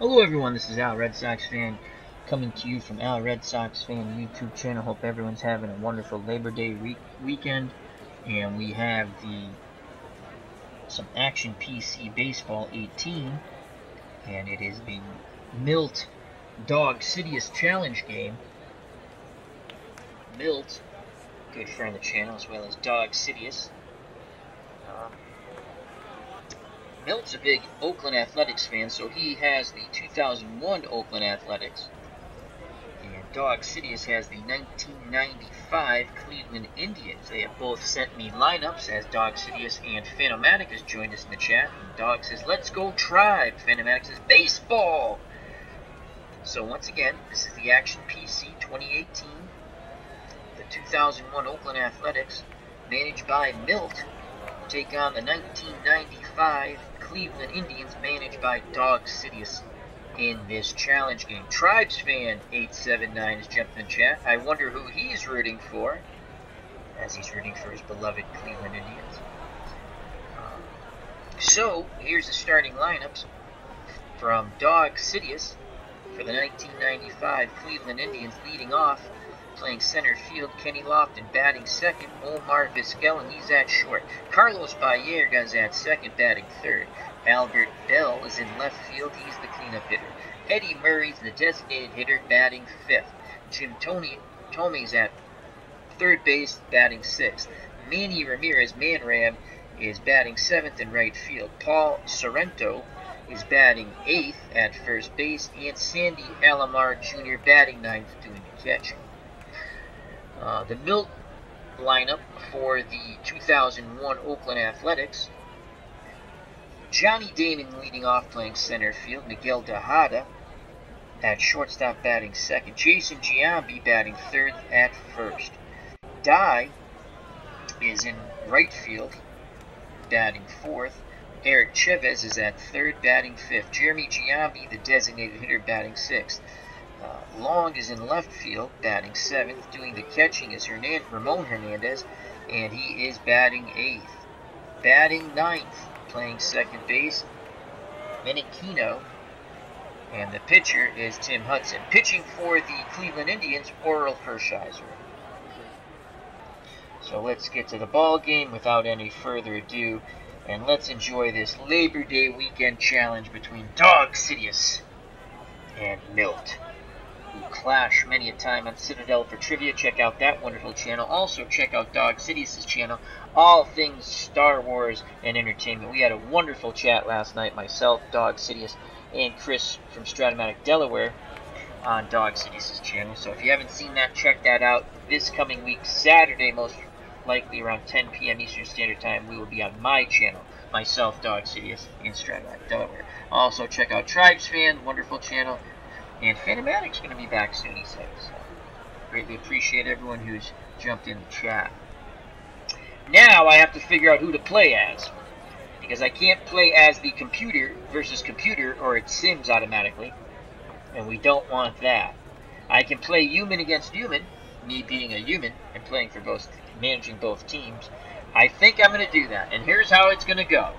Hello everyone, this is Al Red Sox fan coming to you from Al Red Sox fan YouTube channel. Hope everyone's having a wonderful Labor Day weekend. And we have some Action PC Baseball 18, and it is the Milt Dawg Sidious Challenge game. Milt, good friend of the channel, as well as Dawg Sidious. Milt's a big Oakland Athletics fan, so he has the 2001 Oakland Athletics. And Dawg Sidious has the 1995 Cleveland Indians. They have both sent me lineups, as Dawg Sidious and Phenomatic has joined us in the chat. And Dawg says, "Let's go Tribe." Phenomatic says, "Baseball." So once again, this is the Action PC 2018. The 2001 Oakland Athletics, managed by Milt, take on the 1995 Cleveland Indians, managed by Dawg Sidious in this challenge game. Tribes fan 879 has jumped in the chat. I wonder who he's rooting for, as he's rooting for his beloved Cleveland Indians. So here's the starting lineups from Dawg Sidious for the 1995 Cleveland Indians. Leading off, playing center field, Kenny Lofton. Batting second, Omar Vizquel, and he's at short. Carlos Baerga is at second, batting third. Albert Belle is in left field, he's the cleanup hitter. Eddie Murray's the designated hitter, batting fifth. Thome is at third base, batting sixth. Manny Ramirez is batting seventh in right field. Paul Sorrento is batting eighth at first base, and Sandy Alomar Jr. batting ninth, doing the catching. The Milt lineup for the 2001 Oakland Athletics: Johnny Damon leading off, playing center field. Miguel Tejada at shortstop, batting second. Jason Giambi batting third at first. Dye is in right field, batting fourth. Eric Chavez is at third, batting fifth. Jeremy Giambi, the designated hitter, batting sixth. Long is in left field, batting seventh. Doing the catching is Ramon Hernandez, and he is batting eighth. Batting ninth, playing second base, Menechino, and the pitcher is Tim Hudson. Pitching for the Cleveland Indians, Orel Hershiser. So let's get to the ball game without any further ado, and let's enjoy this Labor Day weekend challenge between Dawg Sidious and Milt, who clash many a time on Citadel for trivia. Check out that wonderful channel. Also check out Dawg Sidious' channel, all things Star Wars and entertainment. We had a wonderful chat last night, myself, Dawg Sidious, and Chris from Stratomatic, Delaware, on Dawg Sidious' channel. So if you haven't seen that, check that out. This coming week, Saturday, most likely around 10 p.m. Eastern Standard Time, we will be on my channel, myself, Dawg Sidious, in Stratomatic, Delaware. Also check out Tribes Fan, wonderful channel. And Phenomatic's going to be back soon, he says. So greatly appreciate everyone who's jumped in the chat. Now I have to figure out who to play as, because I can't play as the computer versus computer, or it sims automatically, and we don't want that. I can play human against human, me being a human and playing for both, managing both teams. I think I'm going to do that, and here's how it's going to go.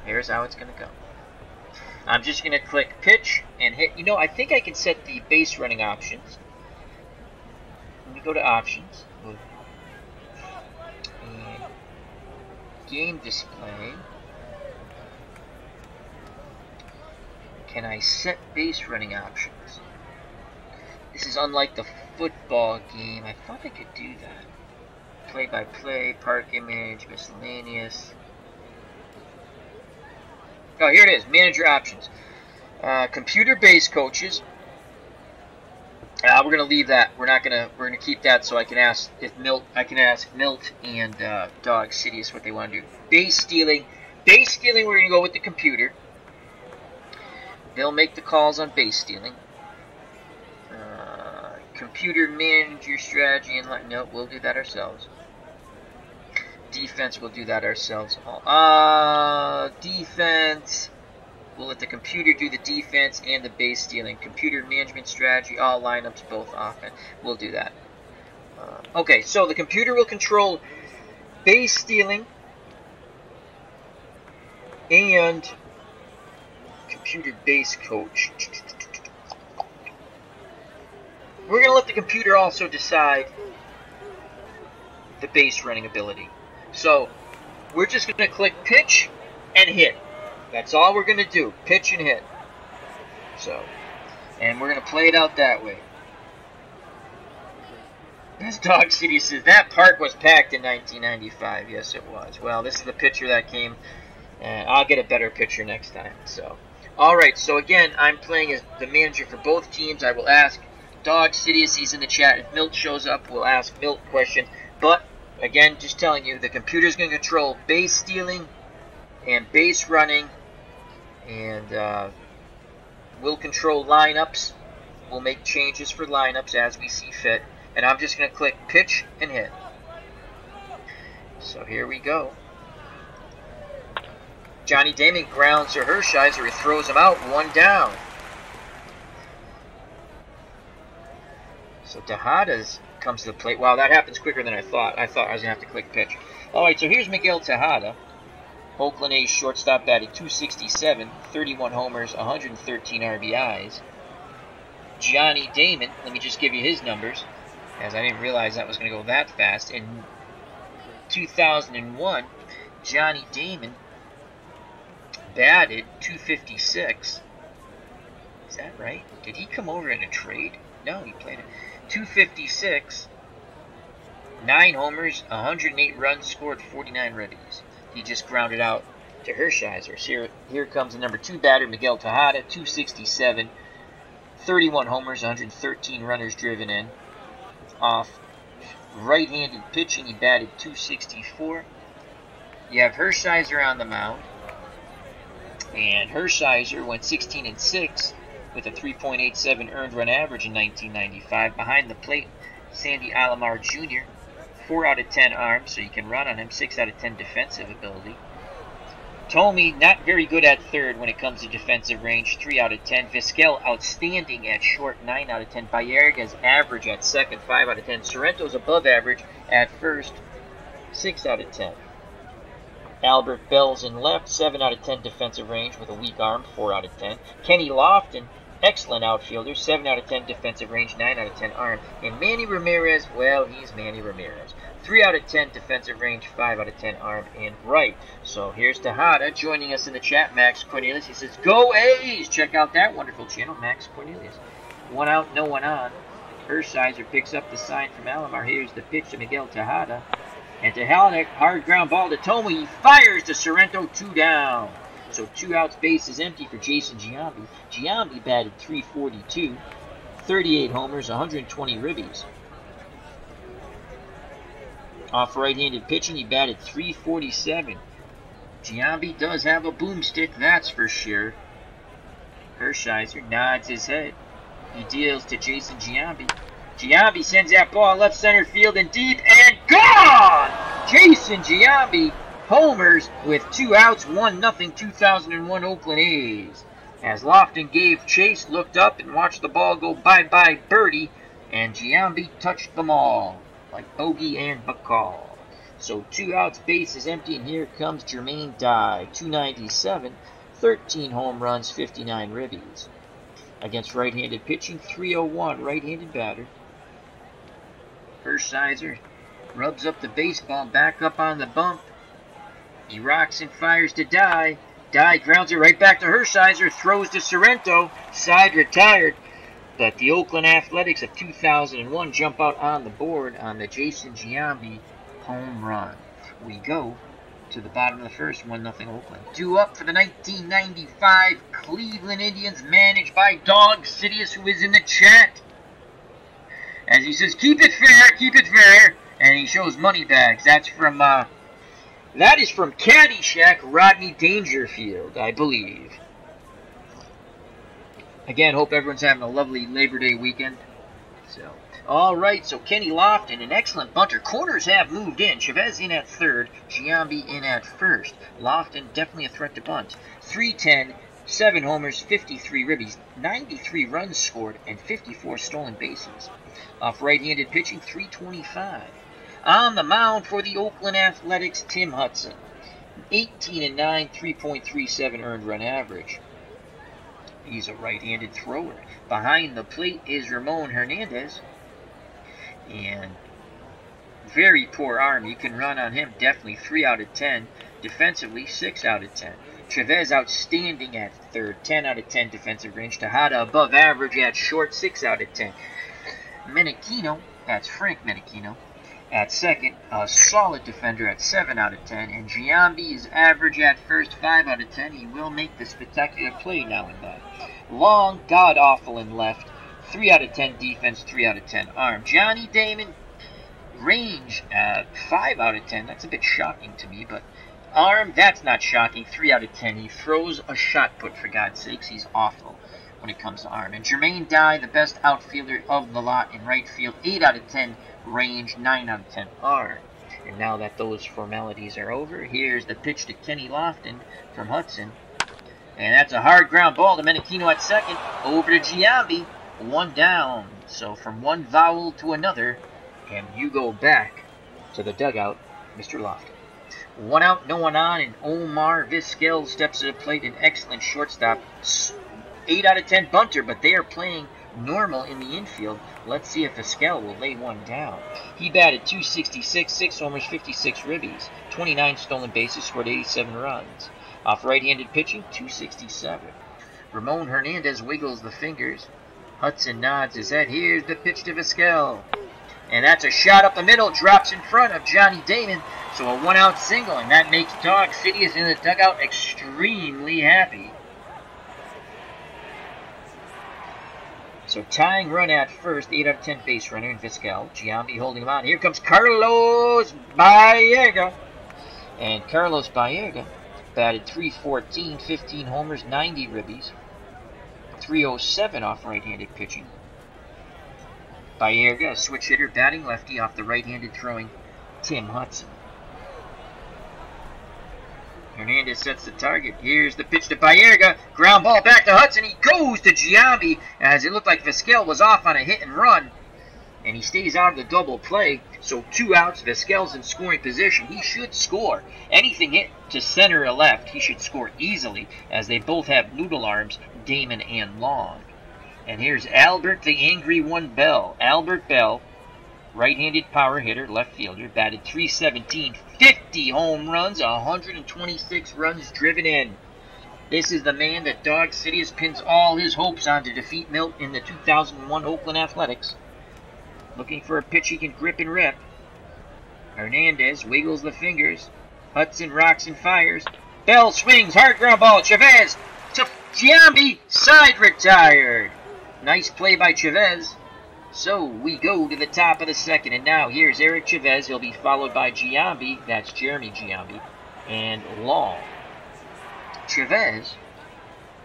Here's how it's going to go. I'm just going to click pitch and hit. You know, I think I can set the base running options. Let me go to options. And game display. Can I set base running options? This is unlike the football game. I thought I could do that. Play by play, park image, miscellaneous. Oh, here it is. Manager options. Computer base coaches. We're gonna leave that. We're gonna keep that, so I can ask Milt and Dawg Sidious what they want to do. Base stealing. Base stealing. We're gonna go with the computer. They'll make the calls on base stealing. Computer manager strategy and no, we'll do that ourselves. Defense, we'll do that ourselves. Defense, we'll let the computer do the defense and the base stealing. Computer management strategy, all lineups, both offense. We'll do that. Okay, so the computer will control base stealing and Computer base coach. We're going to let the computer also decide the base running ability. So we're just going to click pitch and hit. That's all we're going to do. Pitch and hit. So, and we're going to play it out that way. As Dawg Sidious says, that park was packed in 1995. Yes, it was. Well, this is the picture that came. I'll get a better picture next time. So, all right. So again, I'm playing as the manager for both teams. I will ask Dawg Sidious. He's in the chat. If Milt shows up, we'll ask Milt question. But again, just telling you, the computer's going to control base stealing and base running, and we'll control lineups. We'll make changes for lineups as we see fit. And I'm just going to click pitch and hit. So here we go. Johnny Damon grounds to Hershiser. He throws him out. 1 down. So Tejada's comes to the plate. Wow, that happens quicker than I thought. I thought I was going to have to click pitch. Alright, so here's Miguel Tejada. Oakland A's shortstop, batted .267, 31 homers, 113 RBIs. Johnny Damon, let me just give you his numbers, as I didn't realize that was going to go that fast. In 2001, Johnny Damon batted .256. Is that right? Did he come over in a trade? No, he played it. .256, 9 homers, 108 runs, scored 49 ribbies. He just grounded out to Hershiser. So here comes the number 2 batter, Miguel Tejada, .267, 31 homers, 113 runners driven in. Off right-handed pitching, he batted .264. You have Hershiser on the mound, and Hershiser went 16-6 with a 3.87 earned run average in 1995. Behind the plate, Sandy Alomar Jr., 4 out of 10 arms, so you can run on him. 6 out of 10 defensive ability. Thome, not very good at third when it comes to defensive range, 3 out of 10. Vizquel, outstanding at short, 9 out of 10. Baerga's average at second, 5 out of 10. Sorrento's above average at first, 6 out of 10. Albert Bell's in left, 7 out of 10 defensive range with a weak arm, 4 out of 10. Kenny Lofton, excellent outfielder, 7 out of 10 defensive range, 9 out of 10 arm. And Manny Ramirez, well, he's Manny Ramirez. 3 out of 10 defensive range, 5 out of 10 arm and right. So here's Tejada joining us in the chat, Max Cornelius. He says, "Go A's!" Check out that wonderful channel, Max Cornelius. 1 out, no one on. Hershiser picks up the sign from Alomar. Here's the pitch to Miguel Tejada. And Tejada, hard ground ball to Thome. He fires to Sorrento, 2 down. So 2 outs, base is empty for Jason Giambi. Giambi batted .342, 38 homers, 120 ribbies. Off right-handed pitching, he batted .347. Giambi does have a boomstick, that's for sure. Hershiser nods his head. He deals to Jason Giambi. Giambi sends that ball left center field and deep, and gone! Jason Giambi homers with 2 outs, 1-0, 2001 Oakland A's. As Lofton gave chase, looked up and watched the ball go bye-bye birdie, and Giambi touched them all, like Bogey and Bacall. So 2 outs, base is empty, and here comes Jermaine Dye, .297, 13 home runs, 59 ribbies. Against right-handed pitching, .301, right-handed batter. Hershiser rubs up the baseball, back up on the bump. He rocks and fires to Dye. Dye grounds it right back to Hershiser, throws to Sorrento, side retired. But the Oakland Athletics of 2001 jump out on the board on the Jason Giambi home run. We go to the bottom of the first, 1-0 Oakland. Due up for the 1995 Cleveland Indians, managed by Dawg Sidious, who is in the chat. As he says, keep it fair, and he shows money bags. That's from, that is from Caddyshack, Rodney Dangerfield, I believe. Again, hope everyone's having a lovely Labor Day weekend. So, all right, so Kenny Lofton, an excellent bunter. Corners have moved in. Chavez in at third, Giambi in at first. Lofton definitely a threat to bunt. 310, 7 homers, 53 ribbies, 93 runs scored, and 54 stolen bases. Off right-handed pitching, .325. On the mound for the Oakland Athletics, Tim Hudson. 18-9, 3.37 earned run average. He's a right-handed thrower. Behind the plate is Ramon Hernandez. And very poor arm. You can run on him. Definitely 3 out of 10. Defensively, 6 out of 10. Chavez outstanding at third. 10 out of 10 defensive range. Tejada above average at short. 6 out of 10. Menechino, that's Frank Menechino, at second. A solid defender at 7 out of 10. And Giambi is average at first. 5 out of 10. He will make the spectacular play now and then. Long, god-awful in left. 3 out of 10 defense, 3 out of 10 arm. Johnny Damon, range at 5 out of 10. That's a bit shocking to me, but arm, that's not shocking. 3 out of 10. He throws a shot put, for God's sakes. He's awful when it comes to arm. And Jermaine Dye, the best outfielder of the lot in right field. 8 out of 10 range, 9 out of 10 arm. And now that those formalities are over, here's the pitch to Kenny Lofton from Hudson. And that's a hard ground ball to Menechino at second. Over to Giambi. 1 down. So from one vowel to another, and you go back to the dugout, Mr. Lofton. 1 out, no one on, and Omar Vizquel steps to the plate, an excellent shortstop. 8 out of 10 bunter, but they are playing normal in the infield. Let's see if Vizquel will lay one down. He batted .266, 6 homers, 56 ribbies, 29 stolen bases, scored 87 runs. Off right-handed pitching, .267. Ramon Hernandez wiggles the fingers. Hudson nods his head. Here's the pitch to Vizquel. And that's a shot up the middle, drops in front of Johnny Damon. So a 1-out single, and that makes Dawg Sidious in the dugout extremely happy. So tying run at first, 8 out of 10 base runner in Vizquel. Giambi holding him on. Here comes Carlos Baerga. And Carlos Baerga batted .314, 15 homers, 90 ribbies, 307 off right-handed pitching. Baerga, a switch hitter, batting lefty off the right-handed throwing Tim Hudson. Hernandez sets the target. Here's the pitch to Baerga. Ground ball back to Hudson. He goes to Giambi as it looked like Vizquel was off on a hit and run. And he stays out of the double play. So 2 outs. Vizquel's in scoring position. He should score. Anything hit to center or left, he should score easily, as they both have noodle arms, Damon and Long. And here's Albert, the angry one, Belle. Albert Belle, right-handed power hitter, left fielder, batted .317, 50 home runs, 126 runs driven in. This is the man that Dawg Sidious pins all his hopes on to defeat Milt in the 2001 Oakland Athletics. Looking for a pitch he can grip and rip. Hernandez wiggles the fingers. Hudson rocks and fires. Bell swings, hard ground ball. Chavez to Giambi, side retired. Nice play by Chavez. So we go to the top of the second, and now here's Eric Chavez. He'll be followed by Giambi, that's Jeremy Giambi, and Long. Chavez,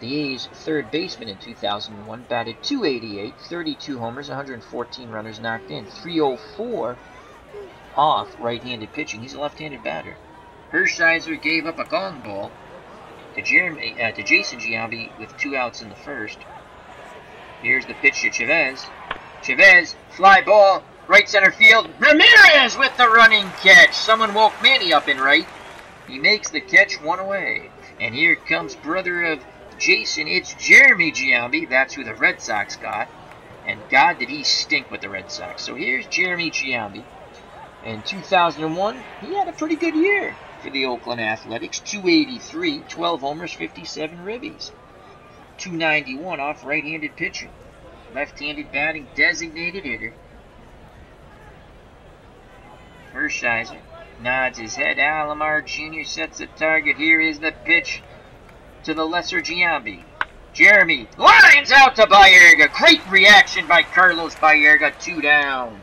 the A's third baseman in 2001, batted .288, 32 homers, 114 runners knocked in, 304 off right-handed pitching. He's a left-handed batter. Hershiser gave up a gong ball to Jason Giambi with 2 outs in the first. Here's the pitch to Chavez. Chavez, fly ball, right center field. Ramirez with the running catch. Someone woke Manny up in right. He makes the catch, 1 away. And here comes brother of Jason. It's Jeremy Giambi. That's who the Red Sox got. And God, did he stink with the Red Sox. So here's Jeremy Giambi. In 2001, he had a pretty good year for the Oakland Athletics. .283, 12 homers, 57 ribbies. .291 off right-handed pitching. Left-handed batting, designated hitter. Hershiser nods his head. Alomar Jr. sets the target. Here is the pitch to the lesser Giambi. Jeremy lines out to Baerga. Great reaction by Carlos Baerga. 2 down.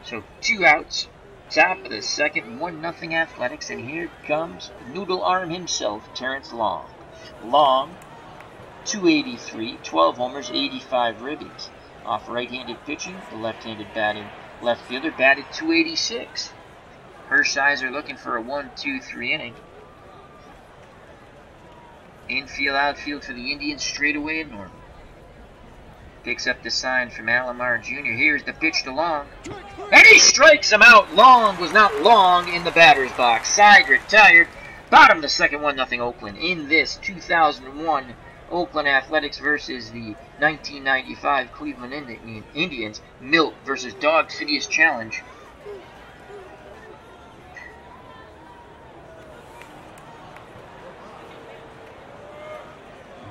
So 2 outs. Top of the second. 1-0 Athletics. And here comes Noodle Arm himself, Terrence Long. Long, .283, 12 homers, 85 ribbies. Off right-handed pitching, the left-handed batting left fielder batted .286. Hershiser looking for a 1-2-3 inning. Infield, outfield for the Indians, straight away and normal. Picks up the sign from Alomar Jr. Here's the pitch to Long. And he strikes him out. Long was not long in the batter's box. Side retired. Bottom of the second, 1-0 Oakland in this 2001 Oakland Athletics versus the 1995 Cleveland Indians. Milt versus Dawg Sidious challenge.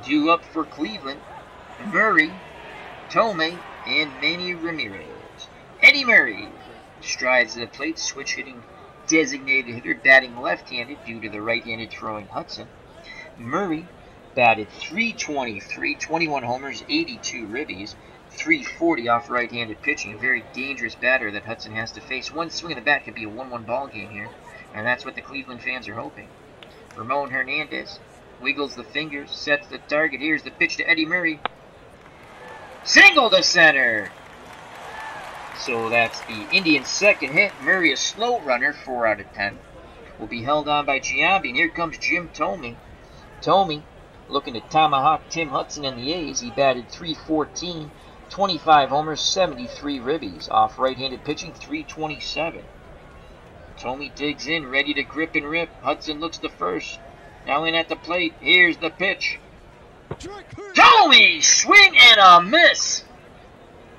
Due up for Cleveland, Murray, Thome, and Manny Ramirez. Eddie Murray strides to the plate, switch hitting designated hitter, batting left-handed due to the right-handed throwing Hudson. Murray batted .323, 21 homers, 82 ribbies, .340 off right-handed pitching. A very dangerous batter that Hudson has to face. One swing of the bat could be a 1-1 ball game here, and that's what the Cleveland fans are hoping. Ramon Hernandez wiggles the fingers, sets the target. Here's the pitch to Eddie Murray. Single to center! So that's the Indians' second hit. Murray, a slow runner, 4 out of 10. Will be held on by Giambi, and here comes Jim Thome. Thome looking to tomahawk Tim Hudson and the A's. He batted .314, 25 homers, 73 ribbies. Off right-handed pitching, .327. Thome digs in, ready to grip and rip. Hudson looks to first. Now in at the plate. Here's the pitch. Thome! Swing and a miss!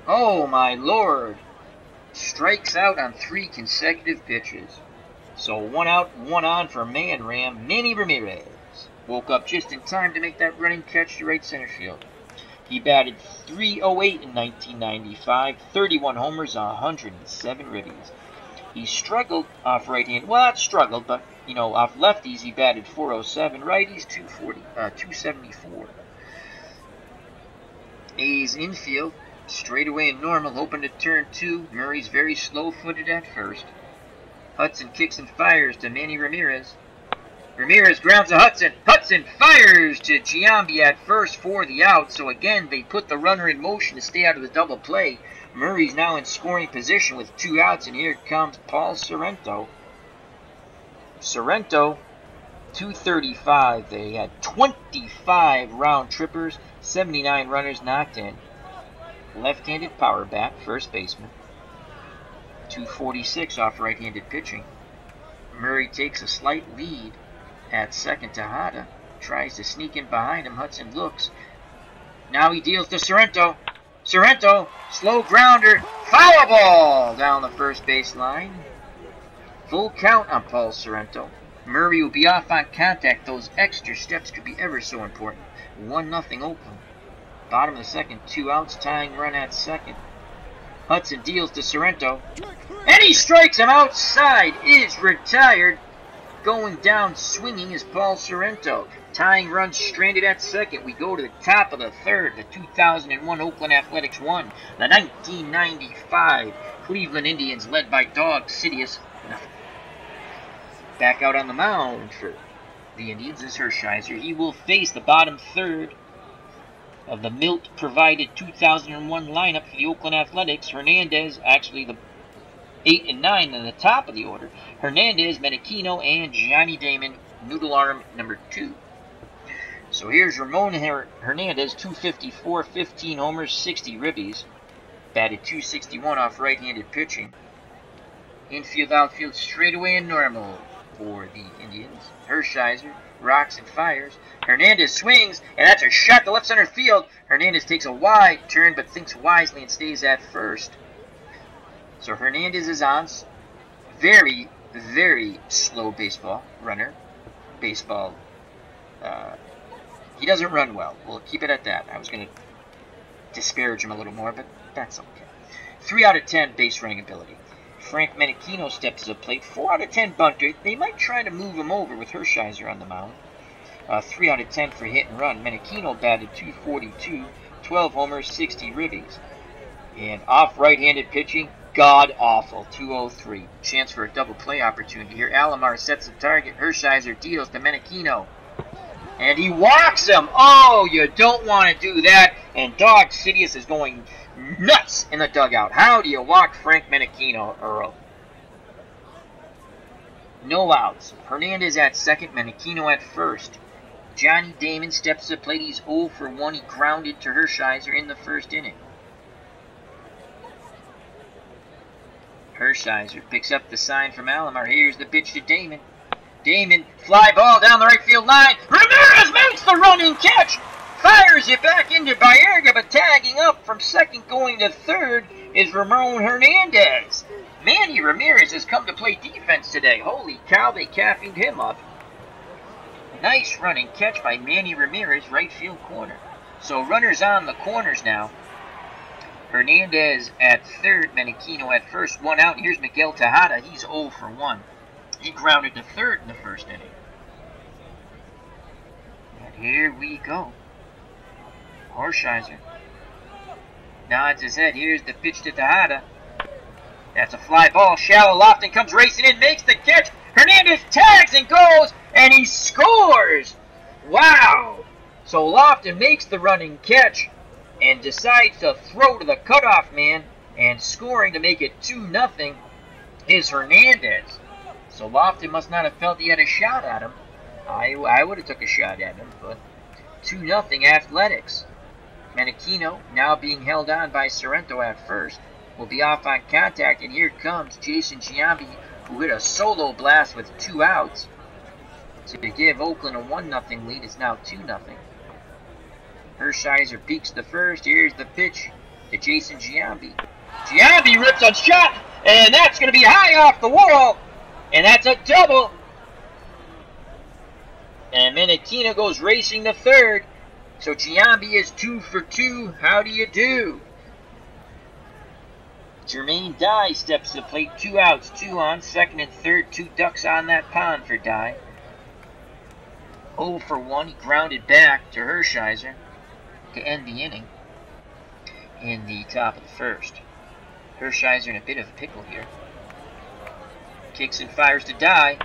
Oh my lord. Strikes out on 3 consecutive pitches. So 1 out, 1 on for Man Ram, Manny Ramirez. Woke up just in time to make that running catch to right center field. He batted .308 in 1995, 31 homers, 107 ribbies. He struggled off right hand. Well, not struggled, but, you know, off lefties he batted .407, righties .274. A's infield, straight away in normal, hoping to turn 2. Murray's very slow-footed at first. Hudson kicks and fires to Manny Ramirez. Ramirez grounds to Hudson. Hudson fires to Giambi at first for the out. So again, they put the runner in motion to stay out of the double play. Murray's now in scoring position with 2 outs, and here comes Paul Sorrento. Sorrento, .235. They had 25 round trippers, 79 runners knocked in. Left-handed power bat, first baseman. .246 off right-handed pitching. Murray takes a slight lead at second. Tejada tries to sneak in behind him. Hudson looks. Now he deals to Sorrento. Sorrento, slow grounder, foul ball down the first base line. Full count on Paul Sorrento. Murray will be off on contact. Those extra steps could be ever so important. 1-0 Oakland. Bottom of the second, 2 outs, tying run at second. Hudson deals to Sorrento, and he strikes him outside. Is retired. Going down swinging is Paul Sorrento. Tying run stranded at second. We go to the top of the third. The 2001 Oakland Athletics won. The 1995 Cleveland Indians, led by Dawg Sidious. Back out on the mound for the Indians is Hershiser. He will face the bottom third of the Milt-provided 2001 lineup for the Oakland Athletics. Hernandez, actually the 8 and 9 in the top of the order. Hernandez, Menachino, and Johnny Damon, noodle arm number 2. So here's Ramon Hernandez, .254, 15 homers, 60 ribbies. Batted .261 off right-handed pitching. Infield, outfield, straightaway and normal for the Indians. Hershiser rocks and fires. Hernandez swings, and that's a shot to left center field. Hernandez takes a wide turn, but thinks wisely and stays at first. So Hernandez is on. Very, very slow baseball runner. Baseball. He doesn't run well. We'll keep it at that. I was going to disparage him a little more, but that's okay. 3 out of 10 base running ability. Frank Menachino steps to the plate. 4 out of 10 bunt rate. They might try to move him over with Hershiser on the mound. 3 out of 10 for hit and run. Menachino batted .242, 12 homers, 60 ribbies. And off right-handed pitching, god-awful, .203. Chance for a double play opportunity here. Alomar sets the target. Hershiser deals to Menachino. And he walks him. Oh, you don't want to do that. And Dawg Sidious is going nuts in the dugout. How do you walk Frank Menachino, Earl? No outs. Hernandez at second, Menachino at first. Johnny Damon steps to the plate. He's 0 for 1. He grounded to Hershiser in the first inning. Hershiser picks up the sign from Alomar. Here's the pitch to Damon. Damon, fly ball down the right field line. Ramirez makes the running catch. fires it back into Baerga, but tagging up from second going to third is Ramon Hernandez. Manny Ramirez has come to play defense today. Holy cow, they caffeined him up. Nice running catch by Manny Ramirez, right field corner. So runners on the corners now. Hernandez at third, Menachino at first, one out. Here's Miguel Tejada, he's 0 for 1. He grounded to third in the first inning. And here we go. Hershiser nods his head. Here's the pitch to Tejada. That's a fly ball. Shallow. Lofton comes racing in, makes the catch. Hernandez tags and goes, and he scores. Wow. So Lofton makes the running catch and decides to throw to the cutoff man, and scoring to make it 2-0 is Hernandez. So Lofton must not have felt he had a shot at him. I would have took a shot at him, but 2-0 Athletics. Menachino, now being held on by Sorrento at first, will be off on contact, and here comes Jason Giambi, who hit a solo blast with 2 outs to give Oakland a 1-0 lead. It's now 2-0. Hershiser peeks the first. Here's the pitch to Jason Giambi. Giambi rips a shot, and that's going to be high off the wall, and that's a double. And Menachino goes racing to third. So Giambi is 2 for 2. How do you do? Jermaine Dye steps to the plate. 2 outs, 2 on. Second and third, 2 ducks on that pond for Dye. 0 for 1. He grounded back to Hershiser to end the inning in the top of the first. Hershiser in a bit of a pickle here. Kicks and fires to Dye.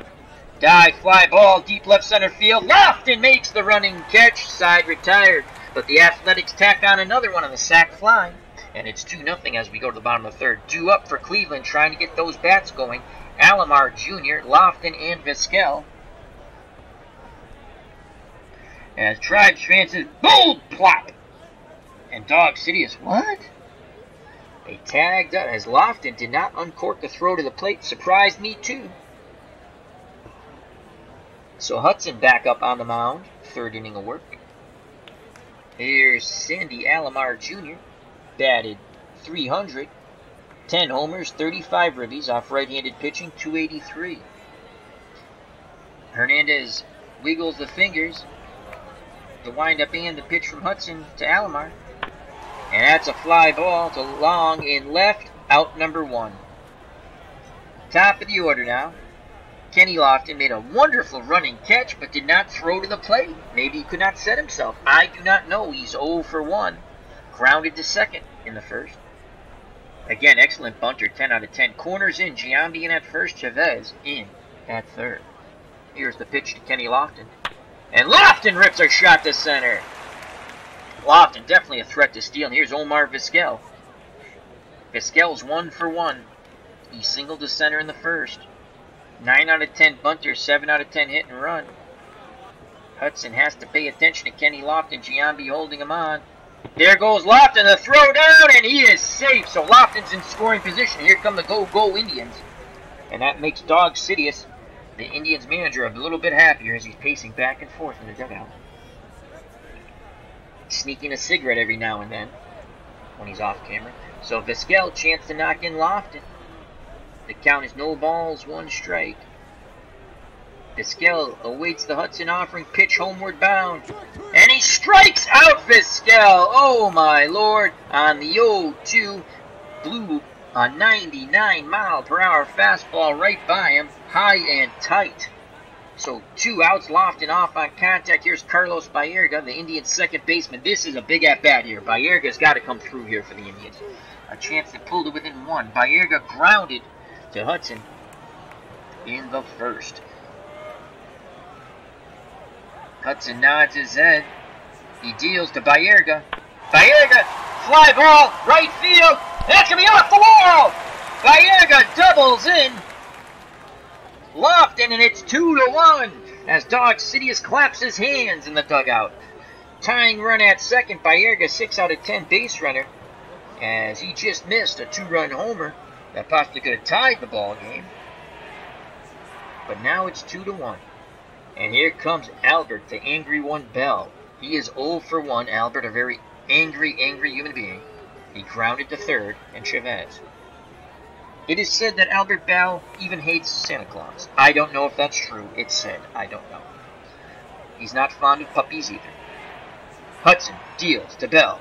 Dye, fly ball, deep left center field. Lofton makes the running catch. Side retired. But the Athletics tack on another one on the sac fly. And it's 2-0 as we go to the bottom of the third. 2 up for Cleveland, trying to get those bats going. Alomar Jr, Lofton, and Vizquel. As Tribes fans says, bold plop. And Dawg Sidious, what? They tagged up as Lofton did not uncork the throw to the plate. Surprised me too. So Hudson back up on the mound. Third inning of work. Here's Sandy Alomar Jr. Batted .300. 10 homers, 35 ribbies off right-handed pitching, 283. Hernandez wiggles the fingers. The windup and the pitch from Hudson to Alomar. And that's a fly ball to long in left, out number 1. Top of the order now. Kenny Lofton made a wonderful running catch, but did not throw to the plate. Maybe he could not set himself. I do not know. He's 0 for 1. Grounded to second in the first. Again, excellent bunter, 10 out of 10. Corners in, Giambi in at first, Chavez in at third. Here's the pitch to Kenny Lofton. And Lofton rips a shot to center. Lofton definitely a threat to steal. And here's Omar Vizquel. Vizquel's 1 for 1. He singled to center in the first. 9 out of 10 bunter, 7 out of 10 hit and run. Hudson has to pay attention to Kenny Lofton. Giambi holding him on. There goes Lofton, the throw down, and he is safe. So Lofton's in scoring position. Here come the go Indians. And that makes Dawg Sidious, the Indians manager, a little bit happier as he's pacing back and forth in the dugout. Sneaking a cigarette every now and then when he's off camera. So Vizquel, chance to knock in Lofton. The count is no balls, 1 strike. Vizquel awaits the Hudson offering, pitch homeward bound. And he strikes out Vizquel. Oh my lord. On the 0-2, blew a 99-mile-per-hour fastball right by him. High and tight. So 2 outs, Lofton off on contact. Here's Carlos Baerga, the Indians' second baseman. This is a big at-bat here. Baerga's got to come through here for the Indians. A chance to pull it within 1. Baerga grounded to Hudson in the first. Hudson nods his head. He deals to Baerga. Baerga, fly ball, right field. That's going to be off the wall. Baerga doubles in. Lofton, and it's 2-1 as Dawg Sidious claps his hands in the dugout. Tying run at second. Baerga, 6 out of 10 base runner, as he just missed a 2-run homer that possibly could have tied the ball game. But now it's 2-1. And here comes Albert, the angry one, Belle. He is 0 for 1. Albert, a very angry human being. He grounded to third, and Chavez. It is said that Albert Belle even hates Santa Claus. I don't know if that's true. It's said. I don't know. He's not fond of puppies either. Hudson deals to Belle.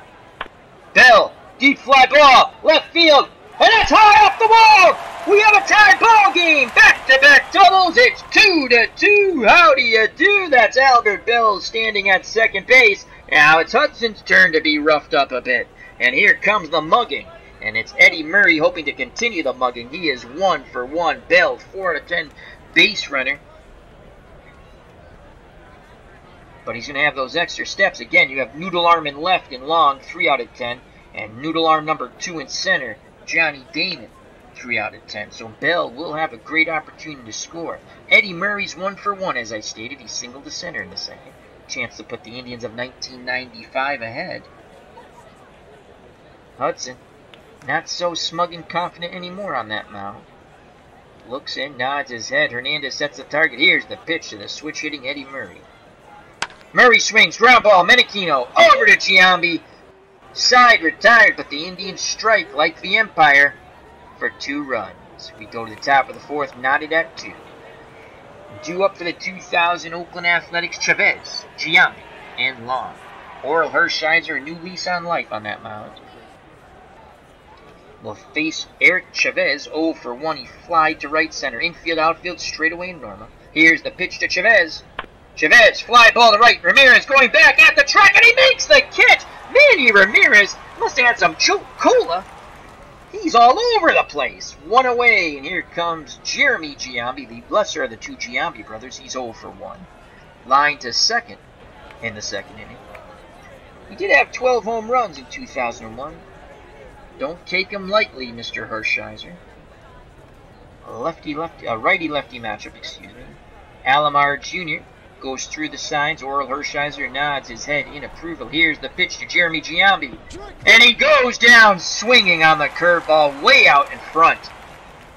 Belle, deep fly ball, left field, and it's high off the wall! We have a tied ball game! Back-to-back doubles, it's 2-2! How do you do? That's Albert Belle standing at second base. Now it's Hudson's turn to be roughed up a bit. And here comes the mugging. And it's Eddie Murray hoping to continue the mugging. He is 1 for 1. Belle, 4 out of 10 base runner. But he's going to have those extra steps. Again, you have noodle arm in left and long, 3 out of 10. And noodle arm number 2 in center, Johnny Damon, 3 out of 10. So Belle will have a great opportunity to score. Eddie Murray's 1 for 1, as I stated. He singled to center in the second. Chance to put the Indians of 1995 ahead. Hudson, not so smug and confident anymore on that mound. Looks in, nods his head. Hernandez sets the target. Here's the pitch to the switch-hitting Eddie Murray. Murray swings, ground ball, Menechino, over to Giambi. Side retired, but the Indians strike like the Empire for 2 runs. We go to the top of the fourth, knotted at 2. Due up for the 2000 Oakland Athletics, Chavez, Giambi, and Long. Orel Hershiser, a new lease on life on that mound. Will face Eric Chavez, 0 for 1. He flied to right center. Infield, outfield, straight away in Norma. Here's the pitch to Chavez. Chavez, fly ball to right. Ramirez going back at the track, and he makes the catch. Manny Ramirez must have had some cola. He's all over the place. 1 away, and here comes Jeremy Giambi, the lesser of the 2 Giambi brothers. He's 0 for 1. Line to second in the second inning. He did have 12 home runs in 2001. Don't take him lightly, Mr. Hershiser. Righty-lefty matchup, excuse me. Alomar Jr. goes through the signs. Orel Hershiser nods his head in approval. Here's the pitch to Jeremy Giambi. And he goes down swinging on the curveball way out in front.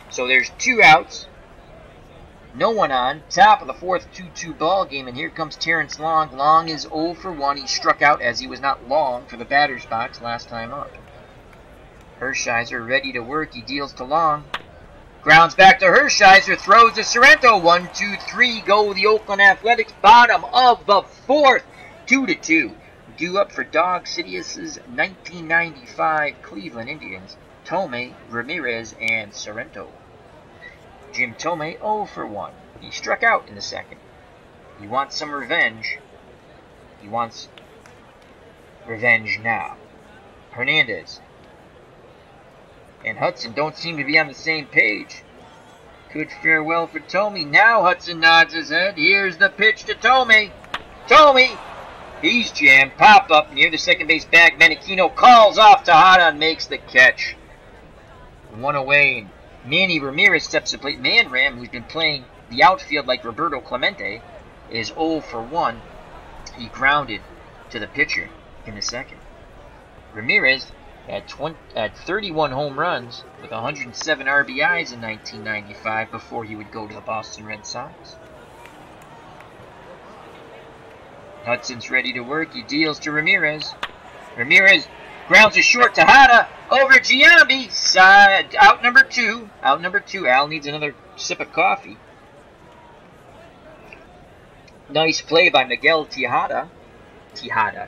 So there's 2 outs. No one on. Top of the fourth, 2-2 ball game. And here comes Terrence Long. Long is 0 for 1. He struck out as he was not long for the batter's box last time up. Hershiser ready to work. He deals to Long. Grounds back to Hershiser. Throws to Sorrento. 1-2-3. Go the Oakland Athletics. Bottom of the fourth. 2-2. Due up for Dawg Sidious' 1995 Cleveland Indians. Thome, Ramirez, and Sorrento. Jim Thome 0 for 1. He struck out in the second. He wants some revenge. He wants revenge now. Hernandez and Hudson don't seem to be on the same page. Good farewell for Thome. Now Hudson nods his head. Here's the pitch to Thome. Thome! He's jammed. Pop up near the second base bag. Menechino calls off Tejada and makes the catch. 1 away. And Manny Ramirez steps to plate. Manram, who's been playing the outfield like Roberto Clemente, is 0 for 1. He grounded to the pitcher in the second. Ramirez had 31 home runs with 107 RBIs in 1995 before he would go to the Boston Red Sox. Hudson's ready to work. He deals to Ramirez. Ramirez grounds a short. Tejada over Giambi. Side, out number 2. Out number 2. Al needs another sip of coffee. Nice play by Miguel Tejada. Tejada,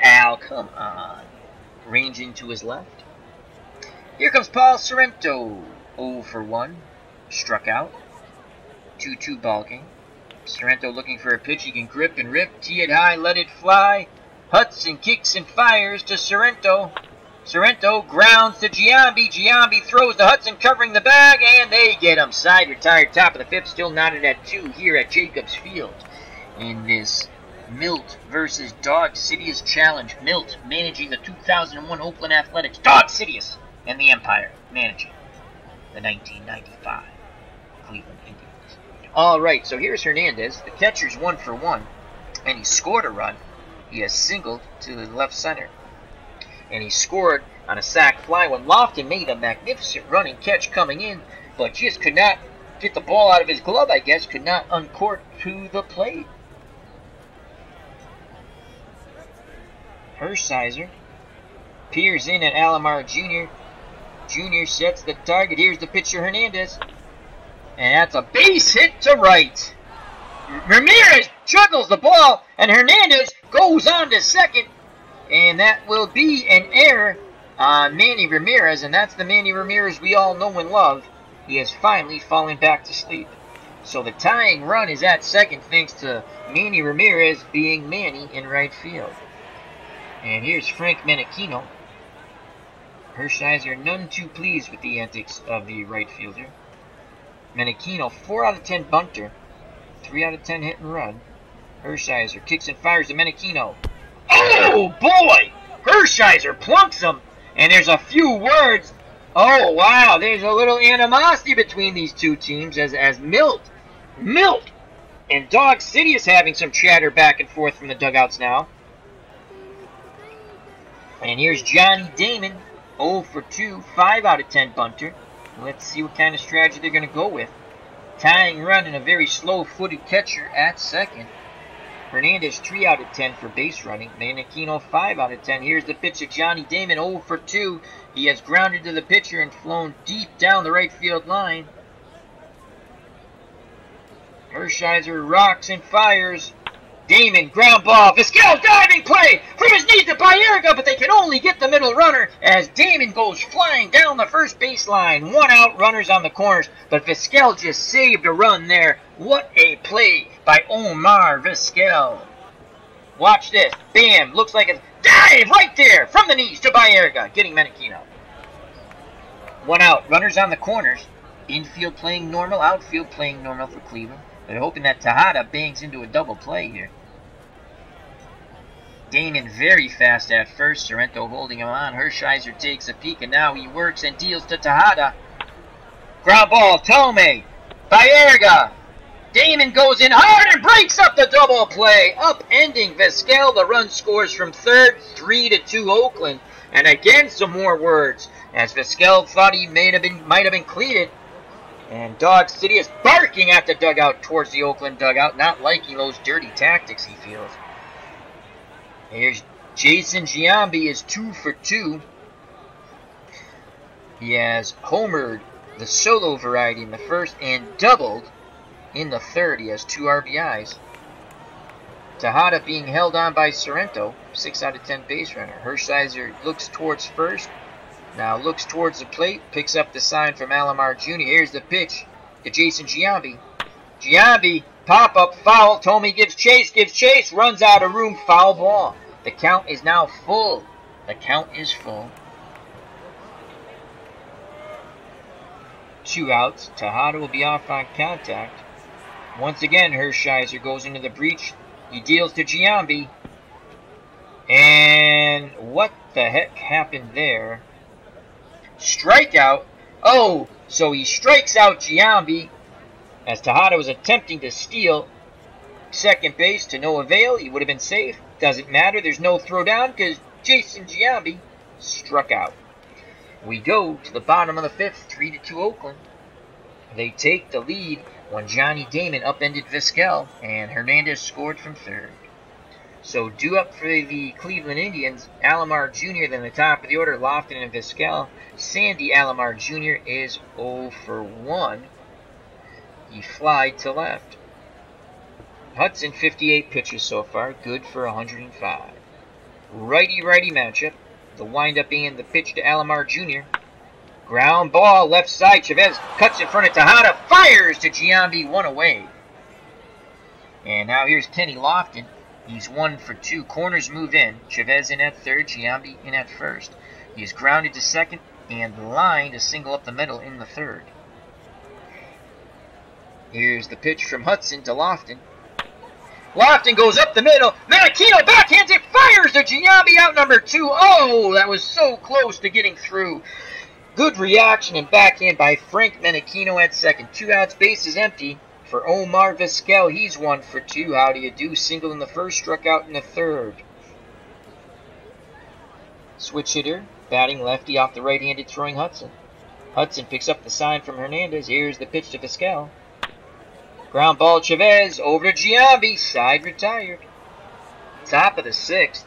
Al, come on. Ranging to his left. Here comes Paul Sorrento. 0 for 1. Struck out. 2-2 ball game. Sorrento looking for a pitch he can grip and rip. Tee it high, let it fly. Hudson kicks and fires to Sorrento. Sorrento grounds to Giambi. Giambi throws to Hudson covering the bag, and they get him. Side retired, top of the fifth, still knotted at 2 here at Jacobs Field. In this Milt versus Dawg Sidious challenge. Milt managing the 2001 Oakland Athletics. Dawg Sidious and the Empire managing the 1995 Cleveland Indians. Alright, so here's Hernandez. The catcher's 1 for 1, and he scored a run. He has singled to the left center. And he scored on a sac fly when Lofton made a magnificent running catch coming in, but just could not get the ball out of his glove, I guess. Could not uncork to the plate. Hershiser peers in at Alomar Jr. Jr. sets the target. Here's the pitch to Hernandez. And that's a base hit to right. Ramirez juggles the ball, and Hernandez goes on to second. And that will be an error on Manny Ramirez, and that's the Manny Ramirez we all know and love. He has finally fallen back to sleep. So the tying run is at second thanks to Manny Ramirez being Manny in right field. And here's Frank Menechino. Hershiser none too pleased with the antics of the right fielder. Menechino 4 out of 10 bunter, 3 out of 10 hit and run. Hershiser kicks and fires to Menechino. Oh boy! Hershiser plunks him, and there's a few words. Oh wow, there's a little animosity between these two teams as Milt and Dawg Sidious having some chatter back and forth from the dugouts now. And here's Johnny Damon, 0 for 2, 5 out of 10 bunter. Let's see what kind of strategy they're going to go with. Tying run and a very slow-footed catcher at second. Hernandez 3 out of 10 for base running. Menechino 5 out of 10. Here's the pitch to Johnny Damon, 0 for 2. He has grounded to the pitcher and flown deep down the right field line. Hershiser rocks and fires. Damon, ground ball. Vizquel diving play from his knees to Baerga, but they can only get the middle runner as Damon goes flying down the first baseline. 1 out, runners on the corners, but Vizquel just saved a run there. What a play by Omar Vizquel. Watch this. Bam. Looks like a dive right there from the knees to Baerga, getting Menechino. 1 out, runners on the corners. Infield playing normal, outfield playing normal for Cleveland. They're hoping that Tejada bangs into a double play here. Damon very fast at first. Sorrento holding him on. Hershiser takes a peek, and now he works and deals to Tejada. Ground ball, Thome. Baerga. Damon goes in hard and breaks up the double play. Upending Vizquel. The run scores from third, 3-2 Oakland. And again, some more words, as Vizquel thought he might have been cleated. And Dawg Sidious barking at the dugout towards the Oakland dugout, not liking those dirty tactics he feels. Here's Jason Giambi is 2 for 2. He has homered the solo variety in the first and doubled in the third. He has 2 RBIs. Tejada being held on by Sorrento, 6 out of 10 base runner. Hershiser looks towards first. Now looks towards the plate, picks up the sign from Alomar Jr. Here's the pitch to Jason Giambi. Giambi, pop-up, foul. Thome gives chase, runs out of room, foul ball. The count is now full. The count is full. 2 outs. Tejada will be off on contact. Once again, Hershiser goes into the breach. He deals to Giambi. And what the heck happened there? Strikeout. Oh, so he strikes out Giambi as Tejada was attempting to steal second base to no avail. He would have been safe. Doesn't matter. There's no throwdown because Jason Giambi struck out. We go to the bottom of the 5th, 3-2 Oakland. They take the lead when Johnny Damon upended Vizquel and Hernandez scored from third. So due up for the Cleveland Indians, Alomar Jr. then the top of the order, Lofton and Vizquel. Sandy Alomar Jr. is 0 for 1. He flied to left. Hudson, 58 pitches so far, good for 105. Righty-righty matchup. The windup being the pitch to Alomar Jr. Ground ball, left side. Chavez cuts in front of Tejada, fires to Giambi, 1 away. And now here's Kenny Lofton. He's 1 for 2. Corners move in. Chavez in at third, Giambi in at first. He is grounded to second and lined to single up the middle in the third. Here's the pitch from Hudson to Lofton. Lofton goes up the middle. Menechino backhands it, fires to Giambi, out number 2. Oh, that was so close to getting through. Good reaction and backhand by Frank Menechino at second. 2 outs, base is empty. For Omar Vizquel, he's 1 for 2. How do you do? Single in the first, struck out in the third. Switch hitter, batting lefty off the right-handed throwing Hudson. Hudson picks up the sign from Hernandez. Here's the pitch to Vizquel. Ground ball, Chavez, over to Giambi, side retired. Top of the 6th,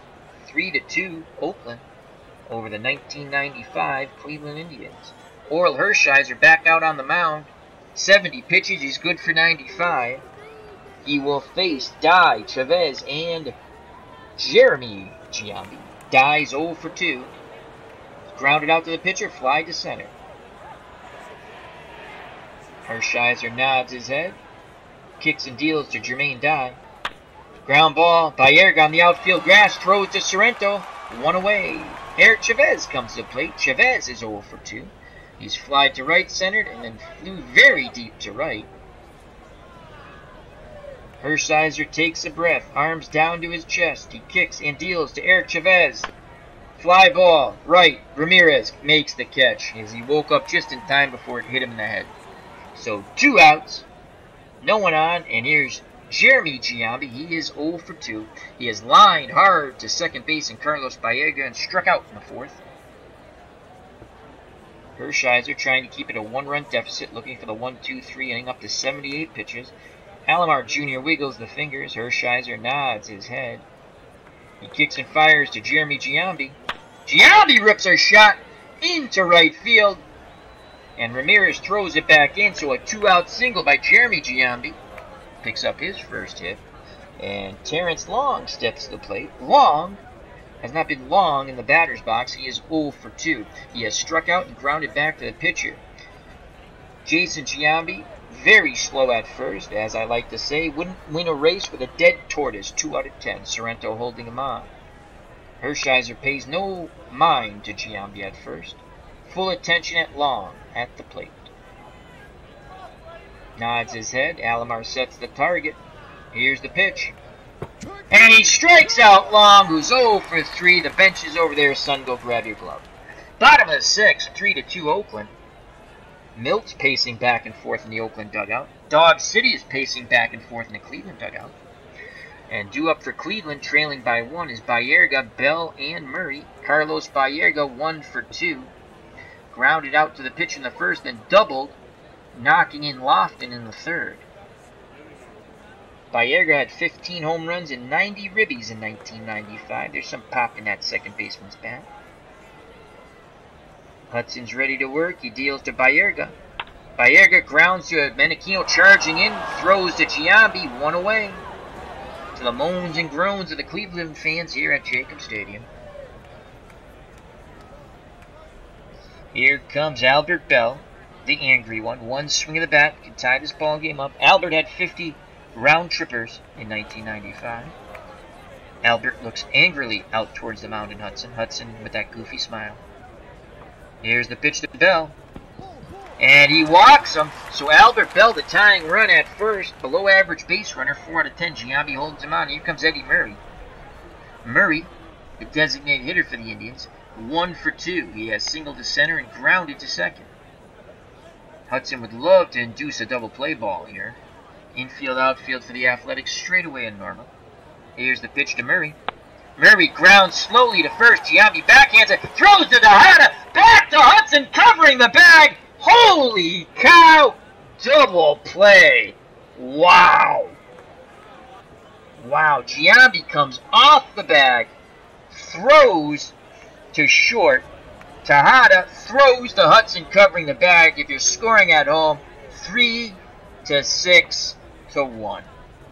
3-2 Oakland over the 1995 Cleveland Indians. Orel Hershiser back out on the mound. 70 pitches, he's good for 95. He will face Dye, Chavez, and Jeremy Giambi. Dye's 0 for 2. Grounded out to the pitcher, fly to center. Hershiser nods his head. Kicks and deals to Jermaine Dye. Ground ball. Baerga on the outfield grass. Throws to Sorrento. 1 away. Eric Chavez comes to the plate. Chavez is 0 for 2. He's flied to right centered and then flew very deep to right. Hershiser takes a breath. Arms down to his chest. He kicks and deals to Eric Chavez. Fly ball. Right. Ramirez makes the catch as he woke up just in time before it hit him in the head. So 2 outs. No one on, and here's Jeremy Giambi. He is 0 for 2. He has lined hard to second base in Carlos Baerga and struck out in the 4th. Hershiser trying to keep it a 1-run deficit, looking for the 1-2-3 inning up to 78 pitches. Alomar Jr. wiggles the fingers. Hershiser nods his head. He kicks and fires to Jeremy Giambi. Giambi rips a shot into right field. And Ramirez throws it back in, so a 2-out single by Jeremy Giambi. Picks up his first hit. And Terrence Long steps to the plate. Long has not been long in the batter's box. He is 0 for 2. He has struck out and grounded back to the pitcher. Jason Giambi, very slow at first, as I like to say. Wouldn't win a race with a dead tortoise. 2 out of 10. Sorrento holding him on. Hershiser pays no mind to Giambi at first. Full attention at Long at the plate. Nods his head. Alomar sets the target. Here's the pitch. And he strikes out Long, who's 0 for 3. The bench is over there. Son, go grab your glove. Bottom of the 6th, 3-2 Oakland. Milt pacing back and forth in the Oakland dugout. Dawg Sidious pacing back and forth in the Cleveland dugout. And due up for Cleveland, trailing by 1, is Baerga, Belle, and Murray. Carlos Baerga, 1 for 2. Grounded out to the pitch in the 1st, then doubled, knocking in Lofton in the 3rd. Baerga had 15 home runs and 90 ribbies in 1995. There's some pop in that second baseman's bat. Hudson's ready to work. He deals to Baerga. Baerga grounds to Menachino, charging in, throws to Giambi, 1 away. To the moans and groans of the Cleveland fans here at Jacobs Stadium. Here comes Albert Belle, the angry one. 1 swing of the bat can tie this ball game up. Albert had 50 round trippers in 1995. Albert looks angrily out towards the mound in Hudson. Hudson with that goofy smile. Here's the pitch to Belle. And he walks him. So Albert Belle, the tying run at first. Below average base runner, 4 out of 10. Giambi holds him on. Here comes Eddie Murray. Murray, the designated hitter for the Indians. 1 for 2. He has singled to center and grounded to second. Hudson would love to induce a double play ball here. Infield, outfield for the Athletics, straight away and normal. Here's the pitch to Murray. Murray grounds slowly to first. Giambi backhands it, throws to Tejada, back to Hudson, covering the bag. Holy cow! Double play. Wow. Wow, Giambi comes off the bag, throws to short. Tejada throws to Hudson, covering the bag. If you're scoring at home, 3-6-1.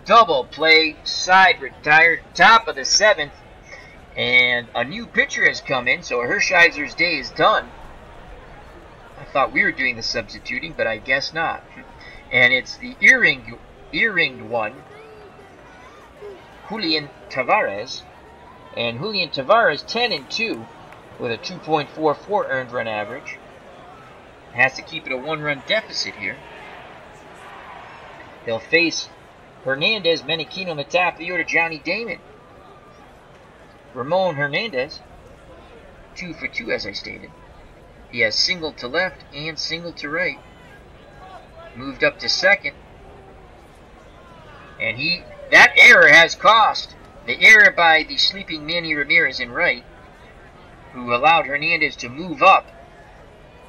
Double play, side retired, top of the 7th. And a new pitcher has come in, so Hershiser's day is done. I thought we were doing the substituting, but I guess not. And it's the earringed one, Julian Tavares. And Julian Tavares, 10-2, with a 2.44 earned run average. Has to keep it a 1-run deficit here. They'll face Hernandez, Menachino on the top of the order, Johnny Damon. Ramon Hernandez, 2 for 2 as I stated. He has singled to left and singled to right. Moved up to second. And that error has cost. The error by the sleeping Manny Ramirez in right, who allowed Hernandez to move up.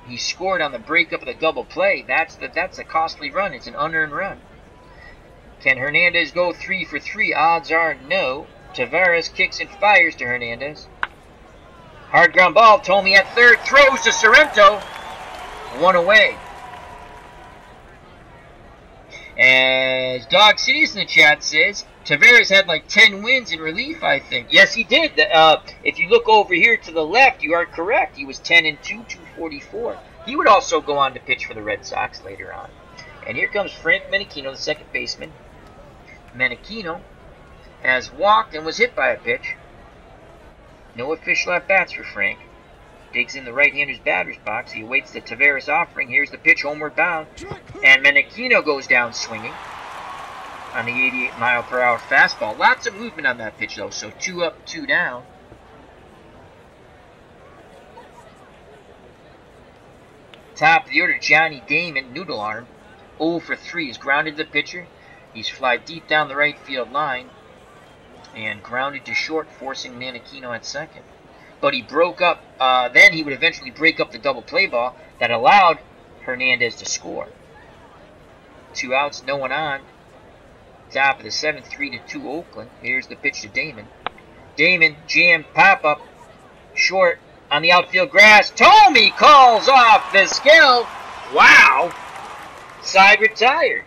He scored on the breakup of the double play. That's a costly run. It's an unearned run. Can Hernandez go 3 for 3? Odds are no. Tavares kicks and fires to Hernandez. Hard ground ball. Thome at third. Throws to Sorrento. One away. As Dawg Sidious in the chat says, Tavares had like 10 wins in relief, I think. Yes, he did. If you look over here to the left, you are correct. He was 10-2, 244. He would also go on to pitch for the Red Sox later on. And here comes Frank Menechino, the second baseman. Menechino has walked and was hit by a pitch. No official at-bats for Frank. Digs in the right-hander's batter's box. He awaits the Tavares offering. Here's the pitch, homeward bound. And Menechino goes down swinging on the 88-mile-per-hour fastball. Lots of movement on that pitch, though. So 2 up, 2 down. Top of the order, Johnny Damon, noodle arm. 0 for 3 is grounded to the pitcher. He's fly deep down the right field line and grounded to short, forcing Menechino at second. But he broke up, then he would eventually break up the double play ball that allowed Hernandez to score. 2 outs, no one on. Top of the 7th, 3-2 Oakland. Here's the pitch to Damon. Damon, jam, pop-up, short on the outfield grass. Thome calls off Vizquel. Wow. Side retired.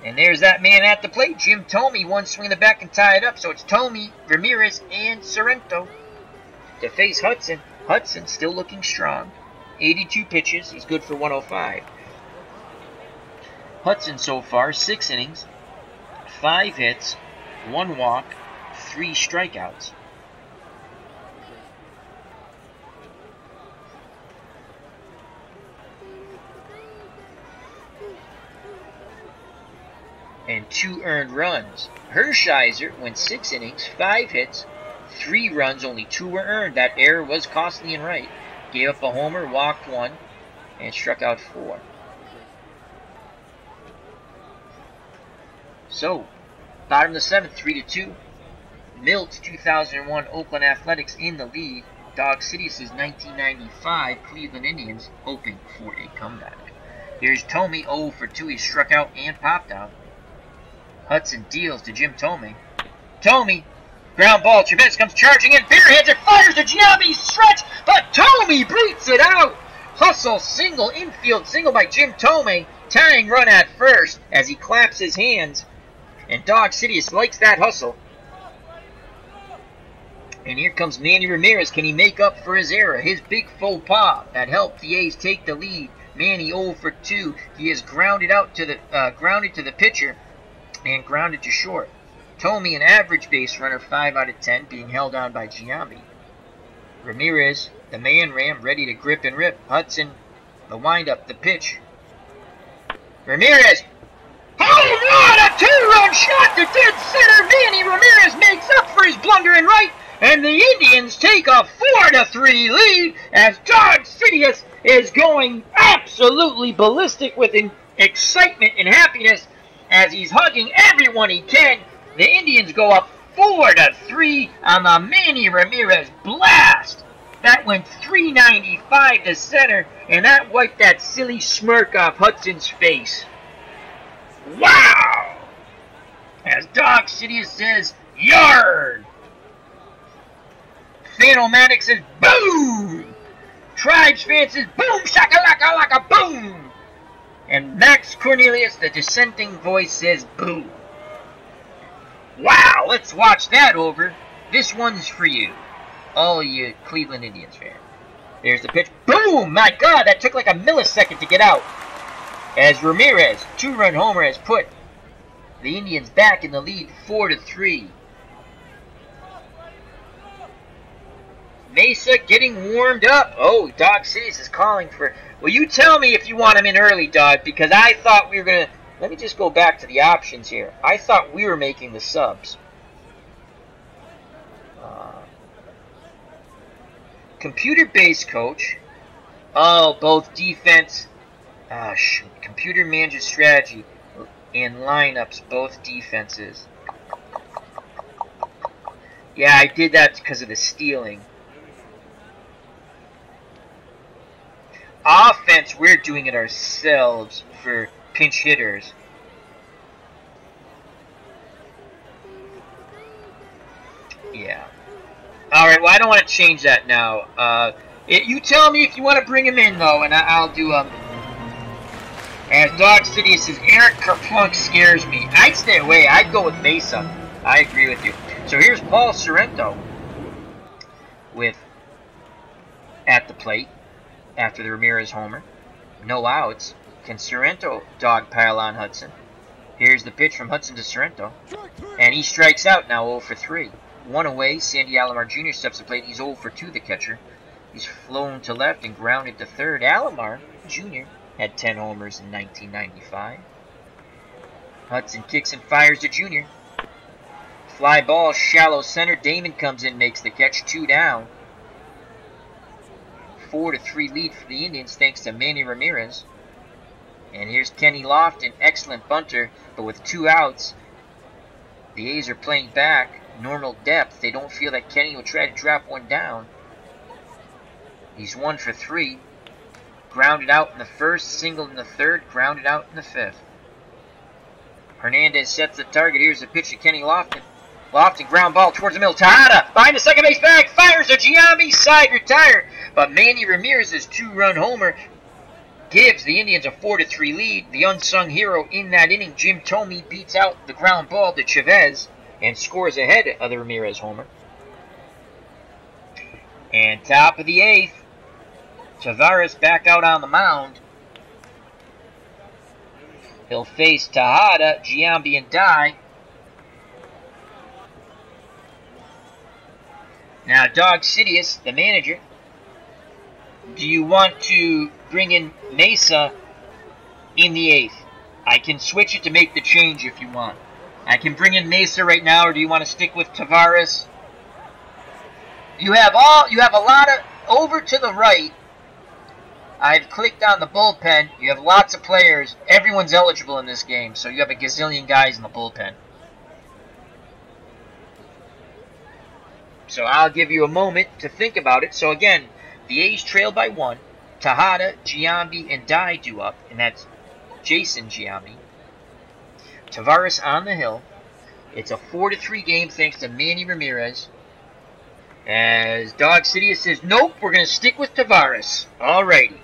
And there's that man at the plate, Jim Thome. One swing in the back and tie it up. So it's Thome, Ramirez, and Sorrento to face Hudson. Hudson still looking strong. 82 pitches. He's good for 105. Hudson so far, 6 innings, 5 hits, 1 walk, 3 strikeouts. And 2 earned runs. Hershiser went 6 innings, 5 hits, 3 runs, only 2 were earned. That error was costly and right. Gave up a homer, walked 1, and struck out 4. So, bottom of the 7th, 3-2. Milt, 2001 Oakland Athletics in the lead. Dawg Sidious' 1995 Cleveland Indians hoping for a comeback. Here's Thome, 0 for 2. He struck out and popped out. Hudson deals to Jim Thome. Thome, ground ball. Trevez comes charging in. Bareheads it, fires to Giambi, stretch, but Thome beats it out. Hustle, single, infield single by Jim Thome. Tying run at first as he claps his hands. And Dawg Sidious likes that hustle. And here comes Manny Ramirez. Can he make up for his error? His big faux pas that helped the A's take the lead. Manny 0 for 2. He is grounded to the pitcher and grounded to short. Thome, an average base runner, 5 out of 10, being held on by Giambi. Ramirez, the man ram, ready to grip and rip. Hudson, the windup, the pitch. Ramirez, home run, a 2-run shot to dead center. Manny Ramirez makes up for his blunder in right, and the Indians take a 4-3 lead as Dawg Sidious is going absolutely ballistic with excitement and happiness as he's hugging everyone he can. The Indians go up 4-3 on the Manny Ramirez blast. That went 395 to center, and that wiped that silly smirk off Hudson's face. Wow! As Dawg Sidious says, yard! Fanomatic says, boom! Tribes fan says, boom, shakalaka laka boom! And Max Cornelius, the dissenting voice, says, boo. Wow, let's watch that over. This one's for you. All of you Cleveland Indians fans. There's the pitch. Boom! My God, that took like a millisecond to get out. As Ramirez, 2-run homer, has put the Indians back in the lead 4-3. Mesa getting warmed up. Oh, Dawg Sidious is calling for... Well, you tell me if you want him in early, Dawg, because I thought we were going to... Let me just go back to the options here. I thought we were making the subs. Computer base coach. Oh, both defense. Shoot. Computer manages strategy and lineups, both defenses. Yeah, I did that because of the stealing. Offense, we're doing it ourselves for pinch hitters. Yeah. Alright, well, I don't want to change that now. You tell me if you want to bring him in, though, and I'll do, As Dawg Sidious says, Eric Kerplunk scares me. I'd stay away. I'd go with Mesa. I agree with you. So here's Paul Sorrento at the plate after the Ramirez homer. No outs. Can Sorrento dogpile on Hudson? Here's the pitch from Hudson to Sorrento. And he strikes out now 0 for 3. One away. Sandy Alomar Jr. steps to plate. He's 0 for 2, the catcher. He's flown to left and grounded to third. Alomar Jr. had 10 homers in 1995. Hudson kicks and fires to Jr. Fly ball, shallow center. Damon comes in, makes the catch. 2 down. 4-3 lead for the Indians thanks to Manny Ramirez. And here's Kenny Lofton, excellent bunter, but with 2 outs, the A's are playing back, normal depth. They don't feel that Kenny will try to drop one down. He's 1 for 3. Grounded out in the first, singled in the third, grounded out in the fifth. Hernandez sets the target. Here's the pitch to Kenny Lofton. Lofton ground ball towards the middle. Tejada behind the second base bag. Fires a Giambi side retire. But Manny Ramirez's 2-run homer gives the Indians a 4-3 lead. The unsung hero in that inning, Jim Thome, beats out the ground ball to Chavez and scores ahead of the Ramirez homer. And top of the 8th, Tavares back out on the mound. He'll face Tejada, Giambi, and Dye. Now, Dawg Sidious, the manager, do you want to bring in Mesa in the 8th? I can switch it to make the change if you want. I can bring in Mesa right now, or do you want to stick with Tavares? You have a lot of, over to the right, I've clicked on the bullpen. You have lots of players. Everyone's eligible in this game, so you have a gazillion guys in the bullpen. So I'll give you a moment to think about it. So again, the A's trail by 1. Tejada, Giambi, and Dye due up, and that's Jason Giambi. Tavares on the hill. It's a 4-3 game thanks to Manny Ramirez. As Dawg Sidious says, nope, we're going to stick with Tavares. Alrighty.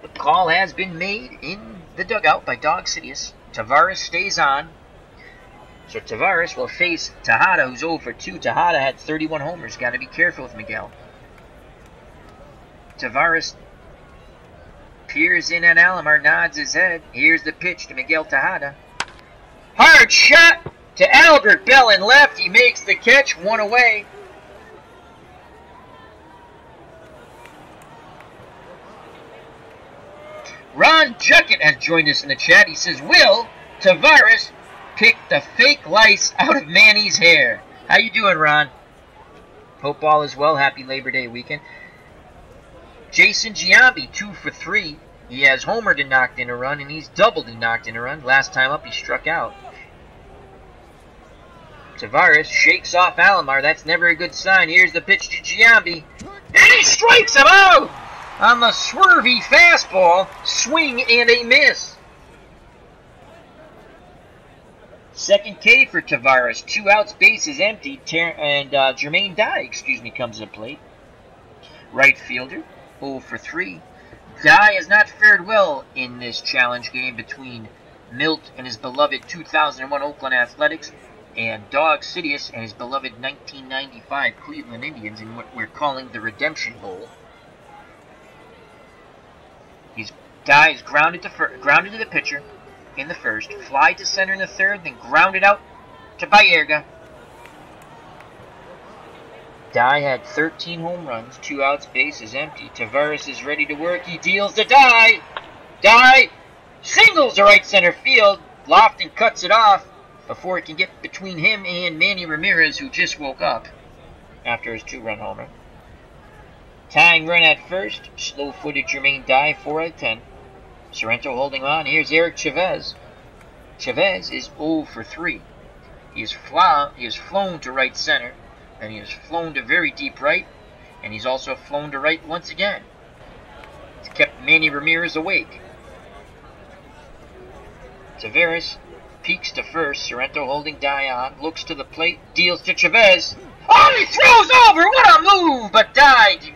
The call has been made in the dugout by Dawg Sidious. Tavares stays on. So Tavares will face Tejada, who's 0 for 2. Tejada had 31 homers. Got to be careful with Miguel. Tavares peers in at Alomar, nods his head. Here's the pitch to Miguel Tejada. Hard shot to Albert Belle in left. He makes the catch, 1 away. Ron Juckett has joined us in the chat. He says, will Tavares pick the fake lice out of Manny's hair? How you doing, Ron? Hope all is well. Happy Labor Day weekend. Jason Giambi, 2 for 3. He has homered and knocked in a run, and he's doubled and knocked in a run. Last time up, he struck out. Tavares shakes off Alomar. That's never a good sign. Here's the pitch to Giambi. And he strikes him out on the swervy fastball. Swing and a miss. Second K for Tavares. 2 outs, bases empty. And Jermaine Dye, comes to plate. Right fielder, 0 for 3. Dye has not fared well in this challenge game between Milt and his beloved 2001 Oakland Athletics, and Dawg Sidious and his beloved 1995 Cleveland Indians in what we're calling the Redemption Bowl. Dye is grounded to the pitcher in the first, fly to center in the third, then grounded out to Baerga. Dye had 13 home runs, 2 outs, bases empty. Tavares is ready to work. He deals to Dye. Dye singles to right center field. Lofton cuts it off before it can get between him and Manny Ramirez, who just woke up after his 2-run homer. Tying run at first, slow-footed Jermaine Dye, 4 out of 10. Sorrento holding on. Here's Eric Chavez. Chavez is 0 for 3. He is flown to right center, and he has flown to very deep right, and he's also flown to right once again. It's kept Manny Ramirez awake. Tavares peeks to first. Sorrento holding Dion. Looks to the plate. Deals to Chavez. Oh, he throws over. What a move! But dives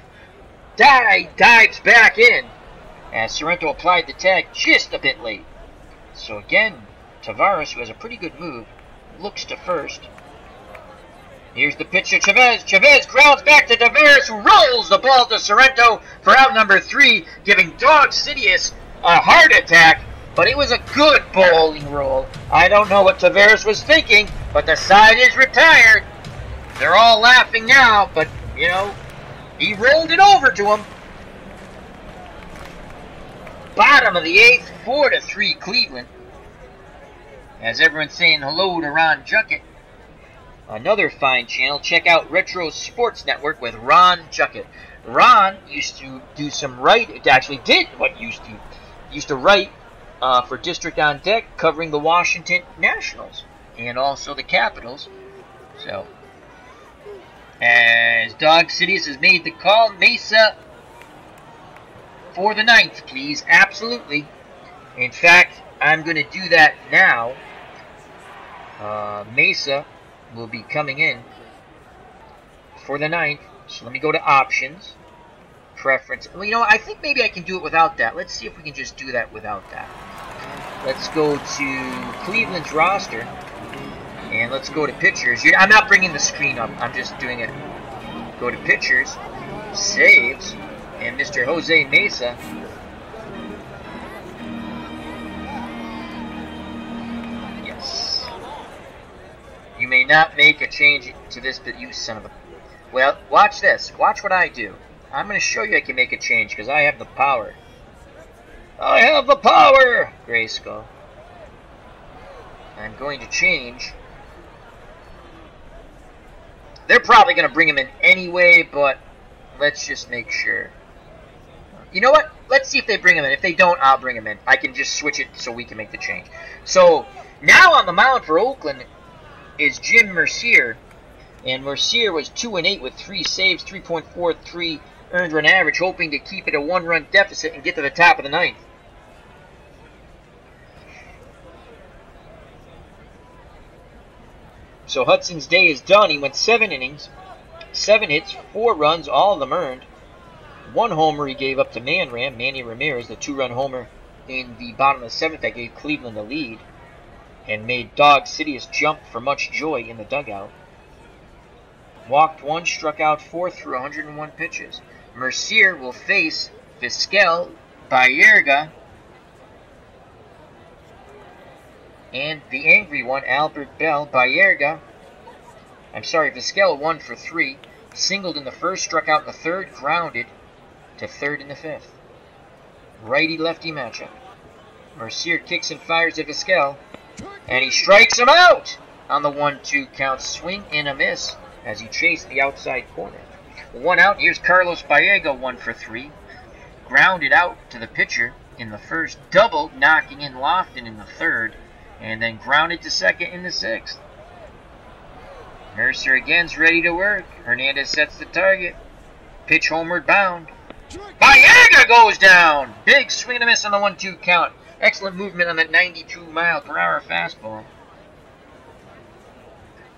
back in as Sorrento applied the tag just a bit late. So again, Tavares, who has a pretty good move, looks to first. Here's the pitch to Chavez. Chavez grounds back to Tavares, who rolls the ball to Sorrento for out number 3, giving Dawg Sidious a heart attack. But it was a good bowling roll. I don't know what Tavares was thinking, but the side is retired. They're all laughing now, but, you know, he rolled it over to him. Bottom of the 8th, 4-3 Cleveland. As everyone's saying hello to Ron Juckett. Another fine channel. Check out Retro Sports Network with Ron Juckett. Ron used to do some writing. Actually did what used to write for District on Deck, covering the Washington Nationals and also the Capitals. So, as Dawg Sidious has made the call, Mesa for the 9th, please. Absolutely. In fact, I'm going to do that now. Mesa will be coming in for the 9th. So let me go to options, preference. Well, you know what? I think maybe I can do it without that. Let's see if we can just do that without that. Let's go to Cleveland's roster, and let's go to pitchers. I'm not bringing the screen up. I'm just doing it. Go to pitchers, saves, and Mr. Jose Mesa. Yes. You may not make a change to this, but you son of a... Well, watch this. Watch what I do. I'm going to show you I can make a change because I have the power. I have the power! Grayskull. I'm going to change. They're probably going to bring him in anyway, but let's just make sure. You know what? Let's see if they bring him in. If they don't, I'll bring him in. I can just switch it so we can make the change. So, now on the mound for Oakland is Jim Mercier. And Mercier was 2-8 with 3 saves, 3.43 earned run average, hoping to keep it a 1-run deficit and get to the top of the 9th. So Hudson's day is done. He went 7 innings, 7 hits, 4 runs, all of them earned. 1 homer he gave up to Manny Ramirez, the 2-run homer in the bottom of the 7th that gave Cleveland the lead and made Dawg Sidious jump for much joy in the dugout. Walked 1, struck out 4 through 101 pitches. Mercier will face Vizquel, Baerga, and the angry one, Albert Belle. Vizquel 1 for 3. Singled in the 1st, struck out in the 3rd, grounded to 3rd in the 5th. Righty-lefty matchup. Mercier kicks and fires at Vizquel, and he strikes him out on the 1-2 count. Swing and a miss as he chased the outside corner. 1 out. Here's Carlos Baerga, 1 for 3. Grounded out to the pitcher in the 1st, doubled, knocking in Lofton in the 3rd, and then grounded to 2nd in the 6th. Mercier again's ready to work. Hernandez sets the target. Pitch homeward bound. Baerga goes down! Big swing and a miss on the 1-2 count. Excellent movement on that 92-mile-per-hour fastball.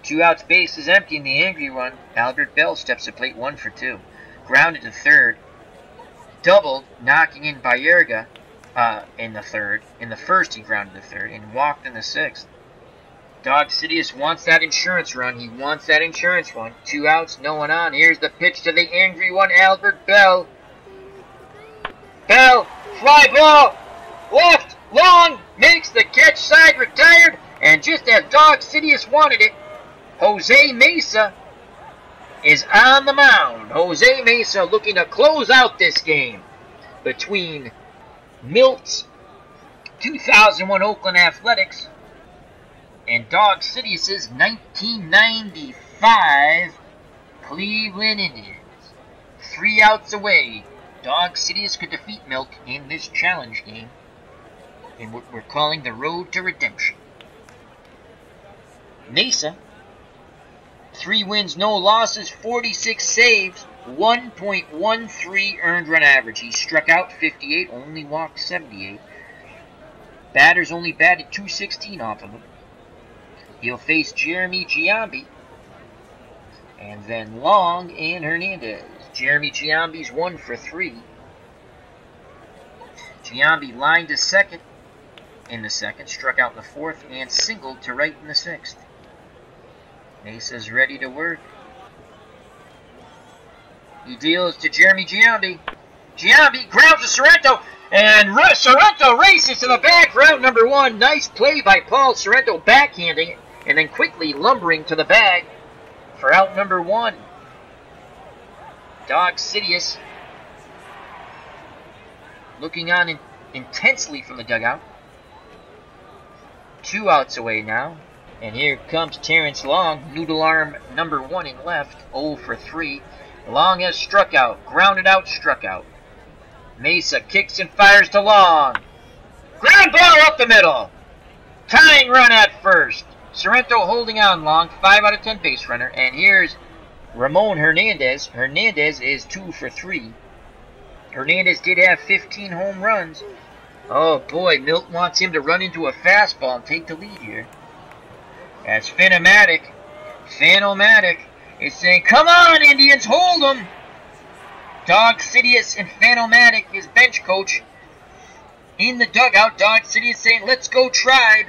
2 outs, base is empty in the angry one. Albert Belle steps to plate 1 for 2. Grounded to 3rd. Doubled, knocking in Baerga in the 3rd. In the 1st, he grounded to 3rd and walked in the 6th. Dawg Sidious wants that insurance run. He wants that insurance run. 2 outs, no one on. Here's the pitch to the angry one, Albert Belle. Belle, fly ball, left, long, makes the catch, side retired, and just as Dawg Sidious wanted it, Jose Mesa is on the mound. Jose Mesa looking to close out this game between Milt's 2001 Oakland Athletics and Dawg Sidious's 1995 Cleveland Indians. 3 outs away. Dawg Sidious could defeat Milt in this challenge game, and what we're calling the road to redemption. Mesa, 3 wins, no losses, 46 saves, 1.13 earned run average. He struck out 58, only walked 78. Batters only batted .216 off of him. He'll face Jeremy Giambi. And then Long and Hernandez. Jeremy Giambi's 1 for 3. Giambi lined to second in the second, struck out in the fourth, and singled to right in the sixth. Mesa's ready to work. He deals to Jeremy Giambi. Giambi grounds to Sorrento, and Sorrento races to the bag for out number 1. Nice play by Paul Sorrento, backhanding it, and then quickly lumbering to the bag for out number 1. Dawg Sidious looking on intensely from the dugout. 2 outs away now. And here comes Terrence Long, noodle arm number 1 in left, 0 for 3. Long has struck out, grounded out, struck out. Mesa kicks and fires to Long. Ground ball up the middle. Tying run at first. Sorrento holding on Long, 5 out of 10 base runner. And here's Ramon Hernandez. Hernandez is 2 for 3. Hernandez did have 15 home runs. Oh boy, Milt wants him to run into a fastball and take the lead here. As Phenomatic is saying, come on, Indians, hold them. Dawg Sidious and Phenomatic, his bench coach, in the dugout. Dawg Sidious saying, let's go, Tribe.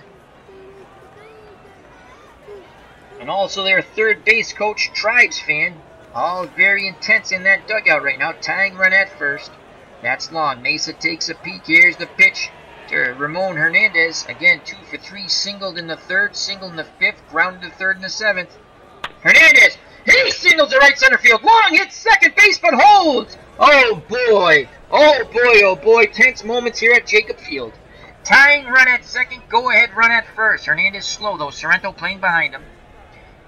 And also their third base coach, Tribe's fan. All very intense in that dugout right now. Tying run at first. That's Long. Mesa takes a peek. Here's the pitch to Ramon Hernandez. Again, 2 for 3. Singled in the third, singled in the fifth, grounded to third in the seventh. Hernandez, he singles to right center field. Long hits second base, but holds. Oh boy. Oh boy, oh boy. Tense moments here at Jacob Field. Tying run at second, go ahead run at first. Hernandez slow though. Sorrento playing behind him.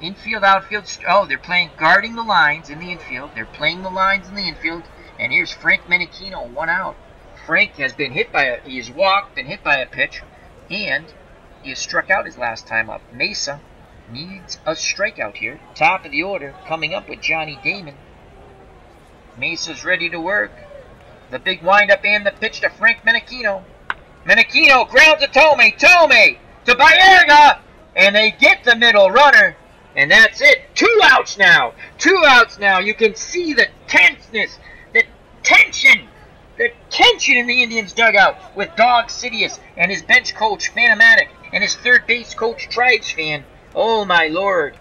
Infield, outfield. Oh, they're playing guarding the lines in the infield. They're playing the lines in the infield. And here's Frank Menechino, 1 out. Frank has been hit by he has walked, been hit by a pitch, and he has struck out his last time up. Mesa needs a strikeout here. Top of the order, coming up with Johnny Damon. Mesa's ready to work. The big windup and the pitch to Frank Menechino. Menechino grounds to Thome. Thome to Baerga, and they get the middle runner. And that's it. 2 outs now. 2 outs now. You can see the tenseness, the tension in the Indians' dugout with Dawg Sidious and his bench coach, Phenomatic, and his third base coach, Tribes fan. Oh, my Lord.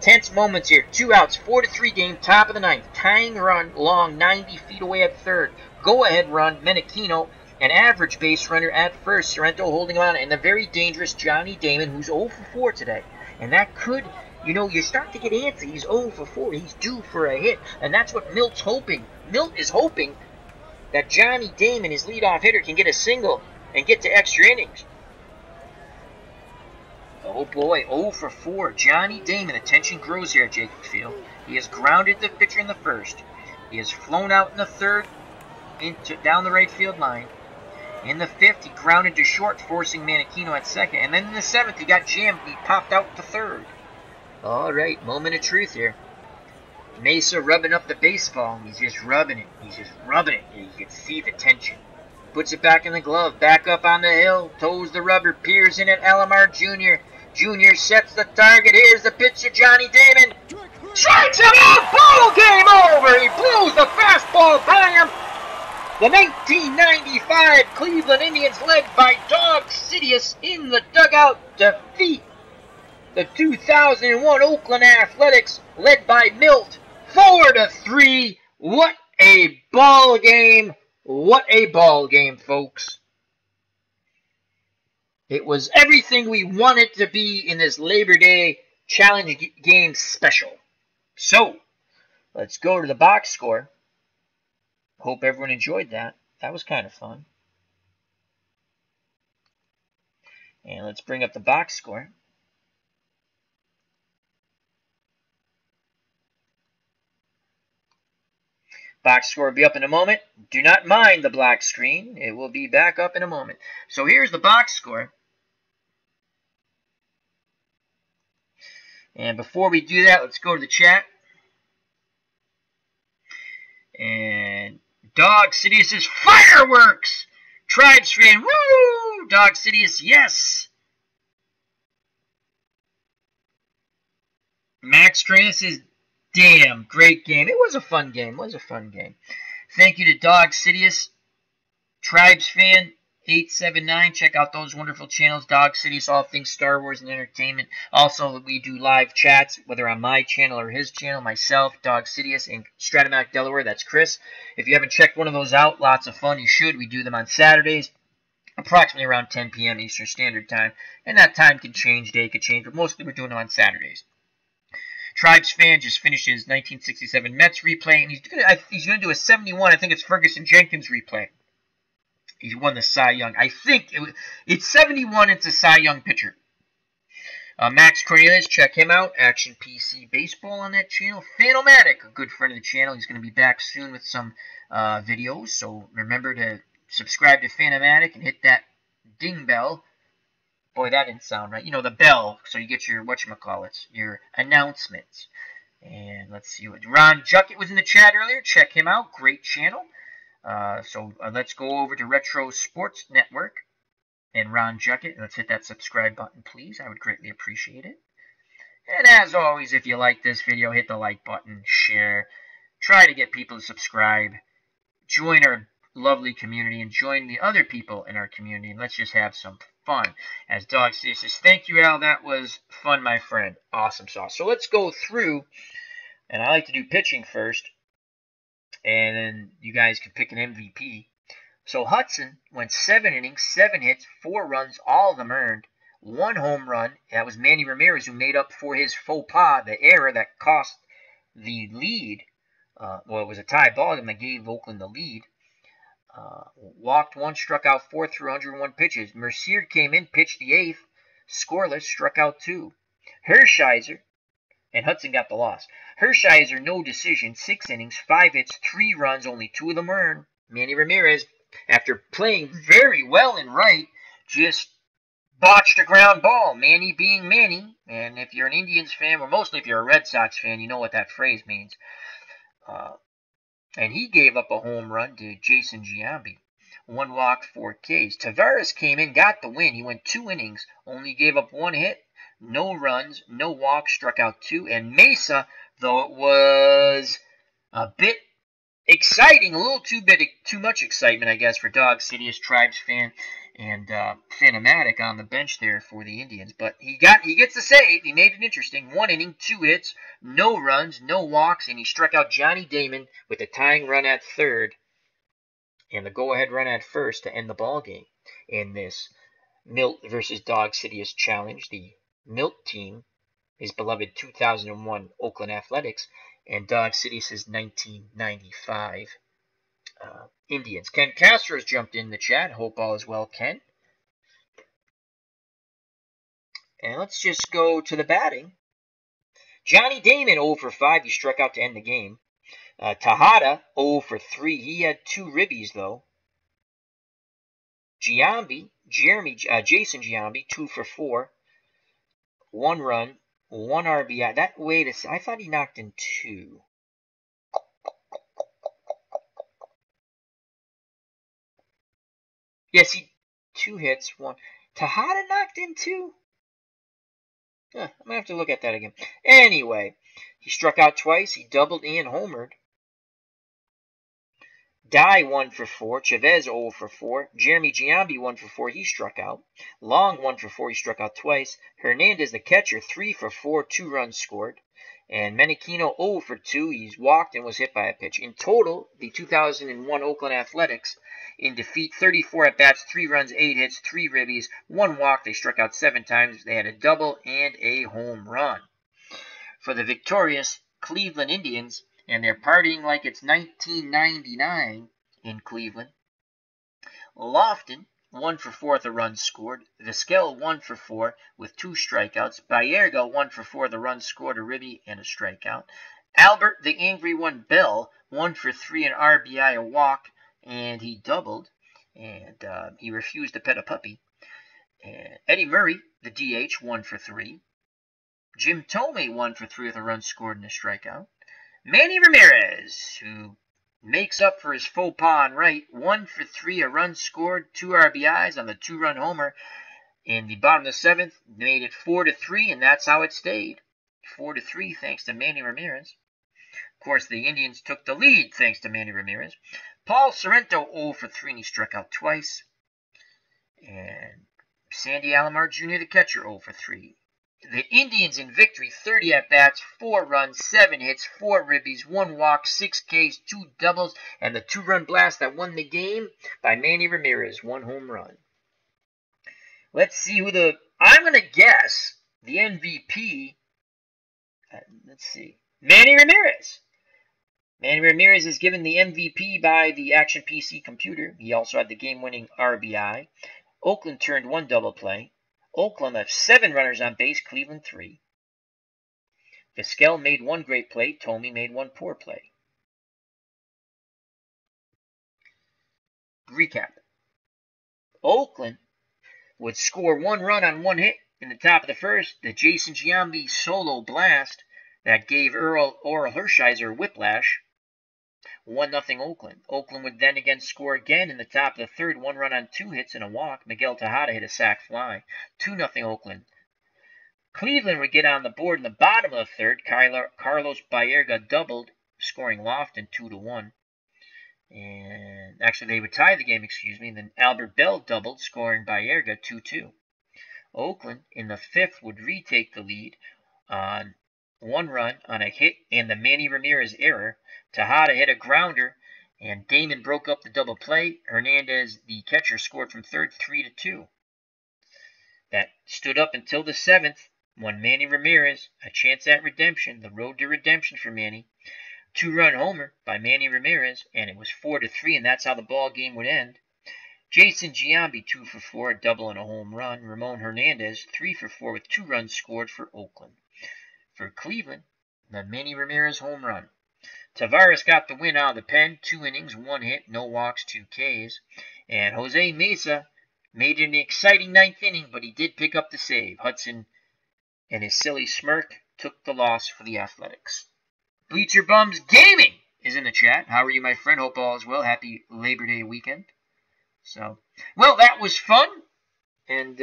Tense moments here. 2 outs, 4-3 game, top of the ninth. Tying run, Long, 90 feet away at third. Go-ahead run, Menechino, an average base runner at first. Sorrento holding on, and the very dangerous Johnny Damon, who's 0 for 4 today. And that could... You know, you start to get antsy. He's 0 for 4. He's due for a hit. And that's what Milt's hoping. Milt is hoping that Johnny Damon, his leadoff hitter, can get a single and get to extra innings. Oh boy, 0 for 4. Johnny Damon, the tension grows here at Jacob Field. He has grounded the pitcher in the first. He has flown out in the third down the right field line. In the fifth, he grounded to short, forcing Menechino at second. And then in the seventh, he got jammed. He popped out to third. All right, moment of truth here. Mesa rubbing up the baseball. He's just rubbing it. He's just rubbing it. You can see the tension. Puts it back in the glove. Back up on the hill. Toes the rubber. Peers in at Alomar Jr. Jr. sets the target. Here's the pitch to Johnny Damon. Strikes him out. Ball game over. He blows the fastball by him. The 1995 Cleveland Indians, led by Dawg Sidious in the dugout, defeat the 2001 Oakland Athletics, led by Milt, 4-3. What a ball game. What a ball game, folks. It was everything we wanted to be in this Labor Day Challenge Game special. So, let's go to the box score. Hope everyone enjoyed that. That was kind of fun. And let's bring up the box score. Box score will be up in a moment. Do not mind the black screen. It will be back up in a moment. So here's the box score. And before we do that, let's go to the chat. And Dawg Sidious is fireworks! Tribes fan, woo! Dawg Sidious, yes! Max Trace is damn great game. It was a fun game. Thank you to Dawg Sidious, Tribes Fan 879. Check out those wonderful channels. Dawg Sidious, all things Star Wars and entertainment. Also, we do live chats, whether on my channel or his channel. Myself, Dawg Sidious, in Stratomac, Delaware. That's Chris. If you haven't checked one of those out, lots of fun. You should. We do them on Saturdays, approximately around 10 p.m. Eastern Standard Time. And that time can change, day could change, but mostly we're doing them on Saturdays. Tribes Fan just finished his 1967 Mets replay, and he's gonna do a 71. I think it's Ferguson Jenkins replay. He won the Cy Young. I think it's 71. It's a Cy Young pitcher. Max Cornelius, check him out. Action PC Baseball on that channel. Fanomatic, a good friend of the channel. He's going to be back soon with some videos. So remember to subscribe to Fanomatic and hit that ding bell. Boy, that didn't sound right. You know, the bell, so you get your, whatchamacallits, your announcements. And let's see what Ron Juckett was in the chat earlier. Check him out. Great channel. So let's go over to Retro Sports Network and Ron Juckett. Let's hit that subscribe button, please. I would greatly appreciate it. And as always, if you like this video, hit the like button, share. Try to get people to subscribe. Join our lovely community and join the other people in our community. And let's just have some fun. As Dawg Sidious says, thank you, Al. That was fun, my friend. Awesome sauce. So let's go through, and I like to do pitching first. And then you guys can pick an MVP. So Hudson went 7 innings, 7 hits, 4 runs, all of them earned. 1 home run. That was Manny Ramirez, who made up for his faux pas, the error that cost the lead. Well, it was a tie ball game that gave Oakland the lead. Walked 1, struck out 4 through 101 pitches. Mercier came in, pitched the 8th, scoreless, struck out 2. Hershiser, and Hudson got the loss. Hershiser, no decision, 6 innings, 5 hits, 3 runs, only 2 of them earned. Manny Ramirez, after playing very well in right, just botched a ground ball. Manny being Manny, and if you're an Indians fan, or mostly if you're a Red Sox fan, you know what that phrase means. And he gave up a home run to Jason Giambi. 1 walk, 4 Ks. Tavares came in, got the win. He went 2 innings, only gave up 1 hit. No runs, no walks, struck out 2. And Mesa, though it was a bit exciting, a little too much excitement, I guess, for Dawg Sidious, Tribes Fan, and Fanomatic on the bench there for the Indians. But he gets the save. He made it interesting. 1 inning, 2 hits, no runs, no walks, and he struck out Johnny Damon with a tying run at third and the go-ahead run at first to end the ball game in this Milt versus Dawg Sidious challenge. The Milt team, his beloved 2001 Oakland Athletics, and Dawg Sidious' 1995 Indians. Ken Castro's jumped in the chat. Hope all is well, Ken. And let's just go to the batting. Johnny Damon 0 for 5. He struck out to end the game. Tejada 0 for 3. He had 2 ribbies, though. Jason Giambi 2 for 4. 1 run, 1 RBI. I thought he knocked in 2. Yes, 2 hits, 1. Tejada knocked in 2? I'm going to have to look at that again. Anyway, he struck out twice. He doubled and homered. Dye 1 for 4. Chavez 0 for 4. Jeremy Giambi 1 for 4. He struck out. Long 1 for 4. He struck out twice. Hernandez, the catcher, 3 for 4. 2 runs scored. And Menechino 0 for 2. He's walked and was hit by a pitch. In total, the 2001 Oakland Athletics in defeat, 34 at-bats, 3 runs, 8 hits, 3 ribbies, 1 walk. They struck out 7 times. They had a double and a home run. For the victorious Cleveland Indians, and they're partying like it's 1999 in Cleveland. Lofton, 1 for 4 with a run scored. Vizquel, 1 for 4 with 2 strikeouts. Baerga, 1 for 4 with a run scored, a ribby, and a strikeout. Albert, the angry one, Bell, 1 for 3, an RBI, a walk, and he doubled. And he refused to pet a puppy. And Eddie Murray, the DH, 1 for 3. Jim Thome, 1 for 3 with a run scored and a strikeout. Manny Ramirez, who makes up for his faux pas on right, 1 for 3, a run scored, 2 RBIs on the 2-run homer. In the bottom of the 7th, made it 4-3, and that's how it stayed. 4-3 thanks to Manny Ramirez. Of course, the Indians took the lead thanks to Manny Ramirez. Paul Sorrento 0-for-3 and he struck out twice. And Sandy Alomar Jr, the catcher, 0-for-3. The Indians in victory, 30 at-bats, 4 runs, 7 hits, 4 ribbies, 1 walk, 6 Ks, 2 doubles, and the 2-run blast that won the game by Manny Ramirez, 1 home run. Let's see who I'm going to guess the MVP. Let's see. Manny Ramirez. Manny Ramirez is given the MVP by the Action PC computer. He also had the game-winning RBI. Oakland turned 1 double play. Oakland left 7 runners on base, Cleveland 3. Vizquel made 1 great play. Thome made 1 poor play. Recap. Oakland would score 1 run on 1 hit in the top of the first. The Jason Giambi solo blast that gave Orel Hershiser whiplash. 1-0 Oakland. Oakland would then again score again in the top of the third. 1 run on 2 hits and a walk. Miguel Tejada hit a sac fly. 2-0 Oakland. Cleveland would get on the board in the bottom of the third. Carlos Baerga doubled, scoring Lofton 2-1. And actually they would tie the game, and then Albert Bell doubled, scoring Baerga 2-2. Oakland in the fifth would retake the lead on 1 run on a hit and the Manny Ramirez error. Tejada hit a grounder, and Damon broke up the double play. Hernandez, the catcher, scored from third 3-2. That stood up until the 7th, when Manny Ramirez, a chance at redemption, the road to redemption for Manny. 2-run homer by Manny Ramirez, and it was 4-3, and that's how the ball game would end. Jason Giambi, 2-for-4, a double and a home run. Ramon Hernandez, 3-for-4 with 2 runs scored for Oakland. For Cleveland, the Manny Ramirez home run. Tavares got the win out of the pen, 2 innings, 1 hit, no walks, 2 Ks. And Jose Mesa made it an exciting 9th inning, but he did pick up the save. Hudson and his silly smirk took the loss for the Athletics. Bleacher Bums Gaming is in the chat. How are you, my friend? Hope all is well. Happy Labor Day weekend. So, well, that was fun. And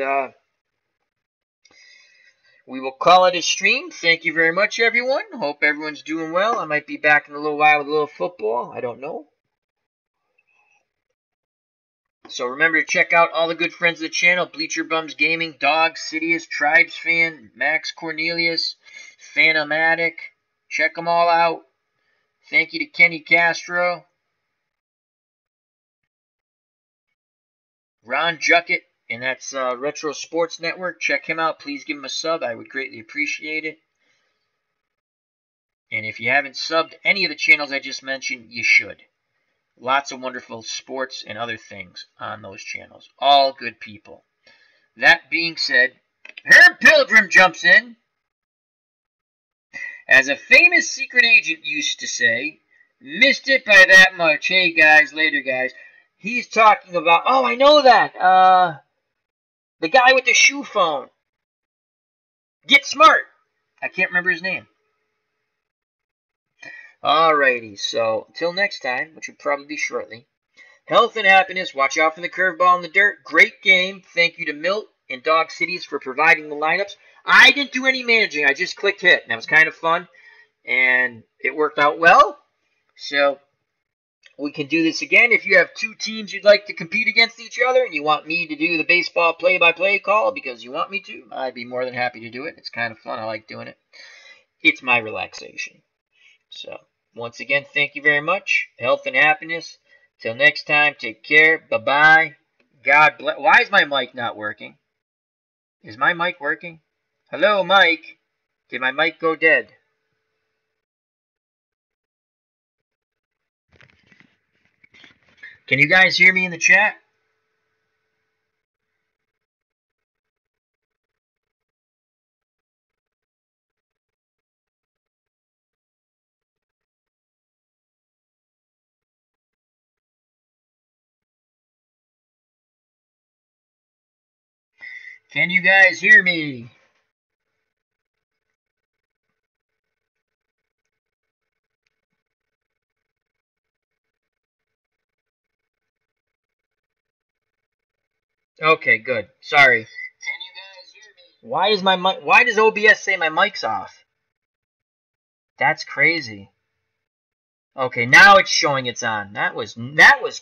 we will call it a stream. Thank you very much, everyone. Hope everyone's doing well. I might be back in a little while with a little football. I don't know. So remember to check out all the good friends of the channel. Bleacher Bums Gaming, Dawg Sidious, Tribes Fan, Max Cornelius, Phanomatic. Check them all out. Thank you to Kenny Castro. Ron Juckett, and that's Retro Sports Network. Check him out. Please give him a sub. I would greatly appreciate it. And if you haven't subbed any of the channels I just mentioned, you should. Lots of wonderful sports and other things on those channels. All good people. That being said, Herb Pilgrim jumps in. As a famous secret agent used to say, missed it by that much. Hey, guys, later, guys. He's talking about, oh, I know that. The guy with the shoe phone. Get Smart. I can't remember his name. Alrighty, so until next time, which will probably be shortly. Health and happiness. Watch out for the curveball in the dirt. Great game. Thank you to Milt and Dawg Sidious for providing the lineups. I didn't do any managing. I just clicked hit, and that was kind of fun. And it worked out well. So we can do this again. If you have 2 teams you'd like to compete against each other and you want me to do the baseball play-by-play call because you want me to, I'd be more than happy to do it. It's kind of fun. I like doing it. It's my relaxation. So once again, thank you very much. Health and happiness. Till next time, take care. Bye-bye. God bless. Why is my mic not working? Is my mic working? Hello, Mike. Did my mic go dead? Can you guys hear me in the chat? Can you guys hear me? Okay, good. Sorry. Can you guys hear me? Why does OBS say my mic's off? That's crazy. Okay, now it's showing it's on. That was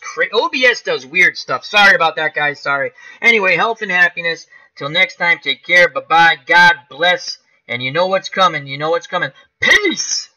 crazy. OBS does weird stuff. Sorry about that, guys. Sorry. Anyway, health and happiness. Till next time, take care. Bye-bye. God bless. And you know what's coming. You know what's coming. Peace!